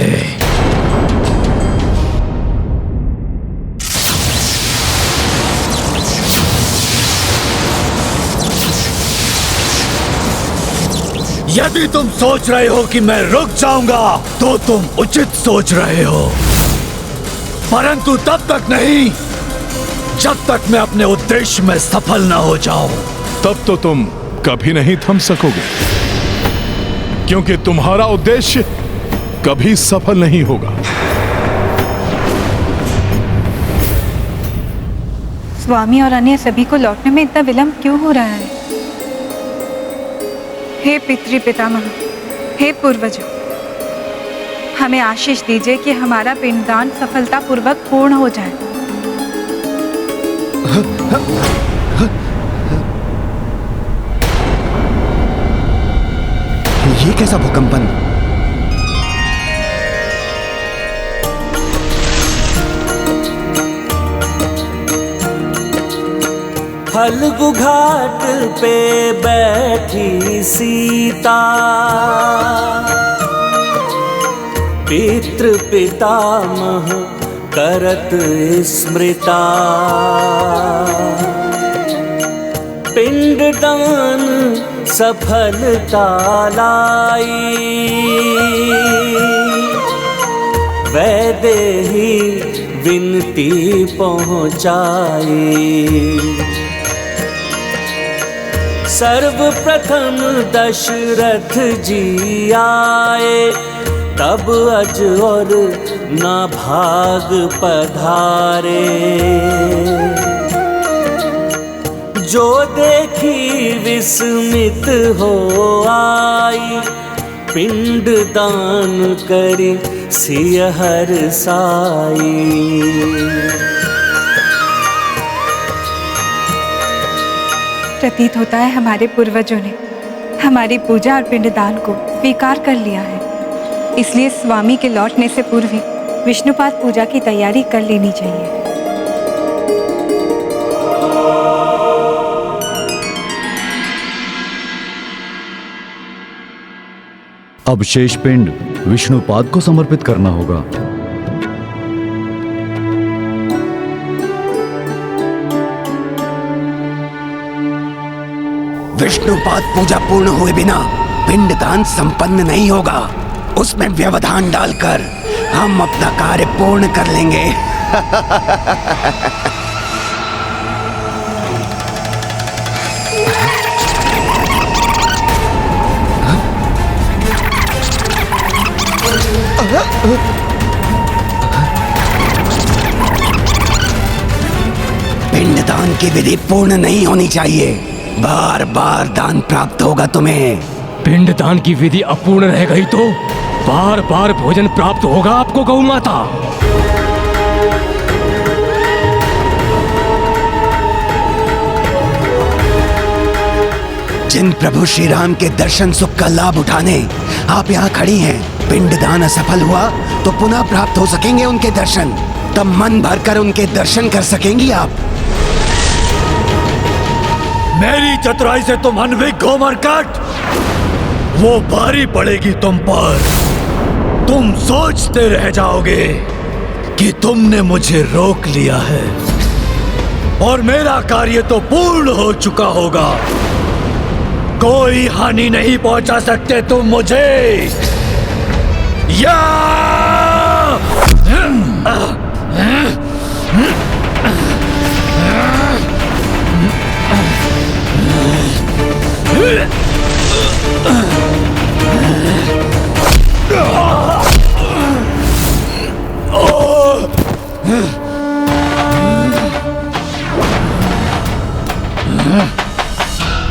यदि तुम सोच रहे हो कि मैं रुक जाऊंगा तो तुम उचित सोच रहे हो, परंतु तब तक नहीं जब तक मैं अपने उद्देश्य में सफल न हो जाऊं। तब तो तुम कभी नहीं थम सकोगे, क्योंकि तुम्हारा उद्देश्य कभी सफल नहीं होगा। स्वामी और अन्य सभी को लौटने में इतना विलंब क्यों हो रहा है? हे पितृ पितामह, हे पूर्वजों, हमें आशीष दीजिए कि हमारा पिंडदान सफलतापूर्वक पूर्ण हो जाए। ये कैसा भूकंपन? फल्गु घाट पे बैठी सीता, पितृ पितामह करत स्मृता। पिंडदान सफलता लाई, वैदेही विनती पहुंचाई। सर्वप्रथम दशरथ जी आए, तब अज और ना भाग पधारे। जो देखी विस्मित हो आई, पिंड दान करी सिय हर्षाई। प्रतीत होता है हमारे पूर्वजों ने हमारी पूजा और पिंडदान को स्वीकार कर लिया है, इसलिए स्वामी के लौटने से पूर्व ही विष्णुपाद पूजा की तैयारी कर लेनी चाहिए। अब शेष पिंड विष्णुपाद को समर्पित करना होगा। विष्णुपाद पूजा पूर्ण हुए बिना पिंडदान संपन्न नहीं होगा। उसमें व्यवधान डालकर हम अपना कार्य पूर्ण कर लेंगे। पिंडदान की विधि पूर्ण नहीं होनी चाहिए। बार बार दान प्राप्त होगा तुम्हें। पिंडदान की विधि अपूर्ण रह गई तो बार बार भोजन प्राप्त होगा आपको गौ माता। जिन प्रभु श्री राम के दर्शन सुख का लाभ उठाने आप यहाँ खड़ी हैं, पिंडदान असफल हुआ तो पुनः प्राप्त हो सकेंगे उनके दर्शन। तब मन भरकर उनके दर्शन कर सकेंगी आप। मेरी चतुराई से तुम अनभिज्ञ हो मरकट, वो भारी पड़ेगी तुम पर। तुम सोचते रह जाओगे कि तुमने मुझे रोक लिया है और मेरा कार्य तो पूर्ण हो चुका होगा। कोई हानि नहीं पहुंचा सकते तुम मुझे। या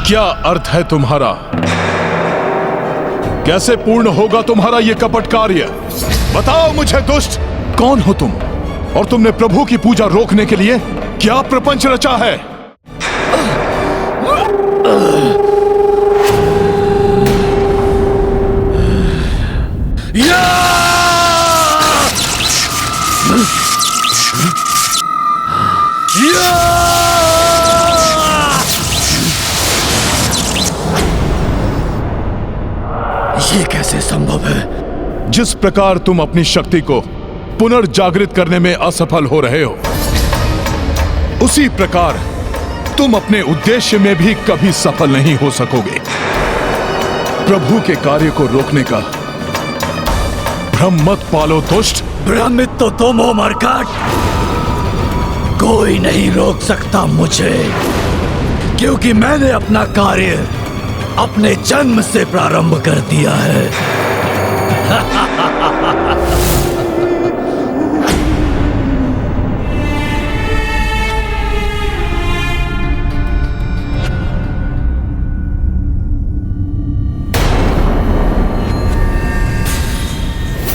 क्या अर्थ है तुम्हारा कैसे पूर्ण होगा तुम्हारा ये कपट कार्य? बताओ मुझे दुष्ट, कौन हो तुम और तुमने प्रभु की पूजा रोकने के लिए क्या प्रपंच रचा है? ये कैसे संभव है? जिस प्रकार तुम अपनी शक्ति को पुनर्जागृत करने में असफल हो रहे हो, उसी प्रकार तुम अपने उद्देश्य में भी कभी सफल नहीं हो सकोगे। प्रभु के कार्य को रोकने का भ्रम मत पालो दुष्ट। भ्रमित तो तुम हो मरकट। कोई नहीं रोक सकता मुझे, क्योंकि मैंने अपना कार्य अपने जन्म से प्रारंभ कर दिया है।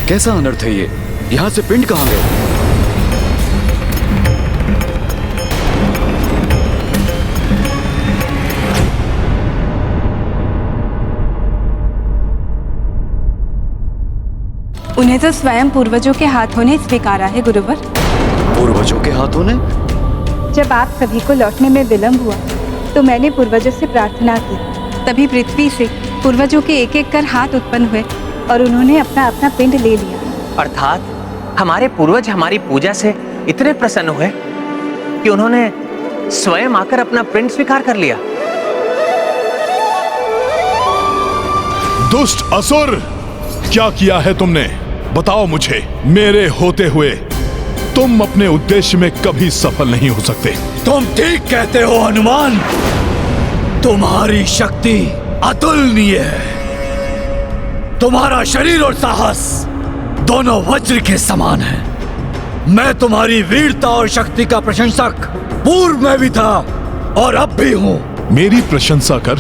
कैसा अनर्थ है ये? यहां से पिंड कहां गए? उन्हें तो स्वयं पूर्वजों के हाथों ने स्वीकारा है गुरुवर। पूर्वजों के हाथों ने? जब आप सभी को लौटने में विलंब हुआ तो मैंने पूर्वजों से प्रार्थना की। तभी पृथ्वी से पूर्वजों के एक एक कर हाथ उत्पन्न हुए और उन्होंने अपना अपना पिंड ले लिया। अर्थात हमारे पूर्वज हमारी पूजा से इतने प्रसन्न हुए कि उन्होंने स्वयं आकर अपना पिंड स्वीकार कर लिया। दुष्ट असुर, क्या किया है तुमने? बताओ मुझे। मेरे होते हुए तुम अपने उद्देश्य में कभी सफल नहीं हो सकते। तुम ठीक कहते हो हनुमान। तुम्हारी शक्ति अतुलनीय है। तुम्हारा शरीर और साहस दोनों वज्र के समान है। मैं तुम्हारी वीरता और शक्ति का प्रशंसक पूर्व में भी था और अब भी हूं। मेरी प्रशंसा कर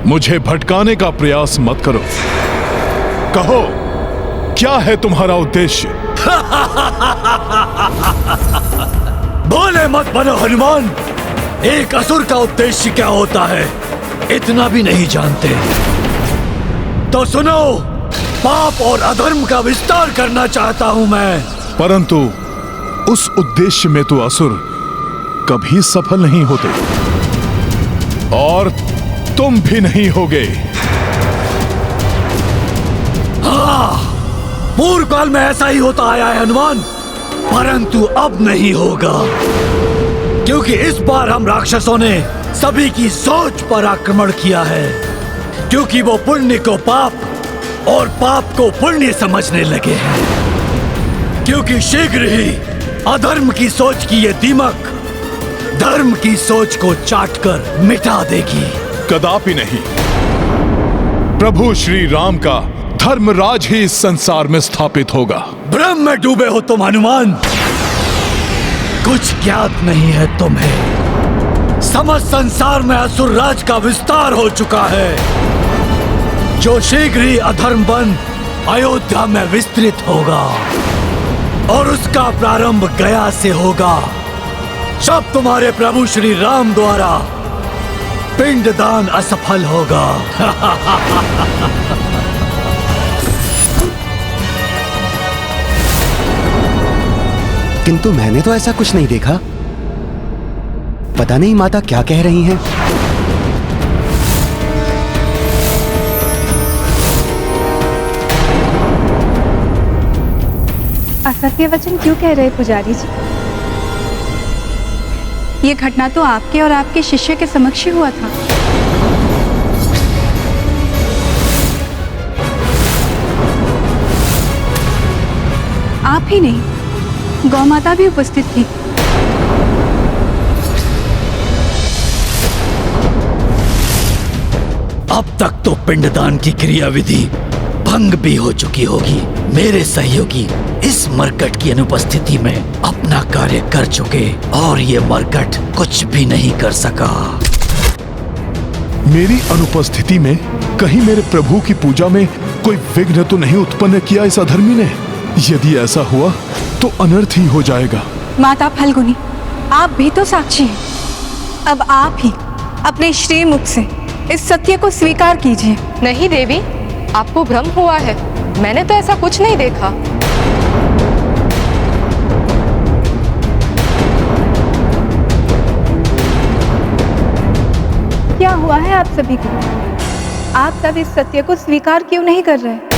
मुझे भटकाने का प्रयास मत करो। कहो, क्या है तुम्हारा उद्देश्य? बोले मत बनो हनुमान। एक असुर का उद्देश्य क्या होता है इतना भी नहीं जानते। तो सुनो, पाप और अधर्म का विस्तार करना चाहता हूं मैं। परंतु उस उद्देश्य में तो असुर कभी सफल नहीं होते और तुम भी नहीं होगे। हाँ, पूर्व काल में ऐसा ही होता आया है हनुमान, परंतु अब नहीं होगा, क्योंकि इस बार हम राक्षसों ने सभी की सोच पर आक्रमण किया है, क्योंकि वो पुण्य को पाप और पाप को पुण्य समझने लगे हैं। क्योंकि शीघ्र ही अधर्म की सोच की ये दीमक धर्म की सोच को चाटकर मिटा देगी। कदापि नहीं। प्रभु श्री राम का धर्मराज ही इस संसार में स्थापित होगा। भ्रम में डूबे हो तुम हनुमान। कुछ ज्ञात नहीं है तुम्हें। समस्त संसार में असुर राज का विस्तार हो चुका है, जो शीघ्र ही अधर्म बन अयोध्या में विस्तृत होगा और उसका प्रारंभ गया से होगा। जब तुम्हारे प्रभु श्री राम द्वारा पिंडदान असफल होगा। किंतु मैंने तो ऐसा कुछ नहीं देखा। पता नहीं माता क्या कह रही हैं। असत्य वचन क्यों कह रहे पुजारी जी? ये घटना तो आपके और आपके शिष्य के समक्ष ही हुआ था। आप ही नहीं, गौ माता भी उपस्थित थी। अब तक तो पिंडदान की क्रियाविधि भंग भी हो चुकी होगी। मेरे सहयोगी इस मरकट की अनुपस्थिति में अपना कार्य कर चुके और ये मरकट कुछ भी नहीं कर सका। मेरी अनुपस्थिति में कहीं मेरे प्रभु की पूजा में कोई विघ्न तो नहीं उत्पन्न किया इस अधर्मी ने? यदि ऐसा हुआ तो अनर्थ ही हो जाएगा। माता फल्गुनी, आप भी तो साक्षी हैं। अब आप ही अपने श्री मुख से इस सत्य को स्वीकार कीजिए। नहीं देवी, आपको भ्रम हुआ है। मैंने तो ऐसा कुछ नहीं देखा। क्या हुआ है आप सभी को? आप सब इस सत्य को स्वीकार क्यों नहीं कर रहे?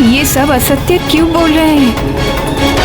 ये सब असत्य क्यों बोल रहे हैं?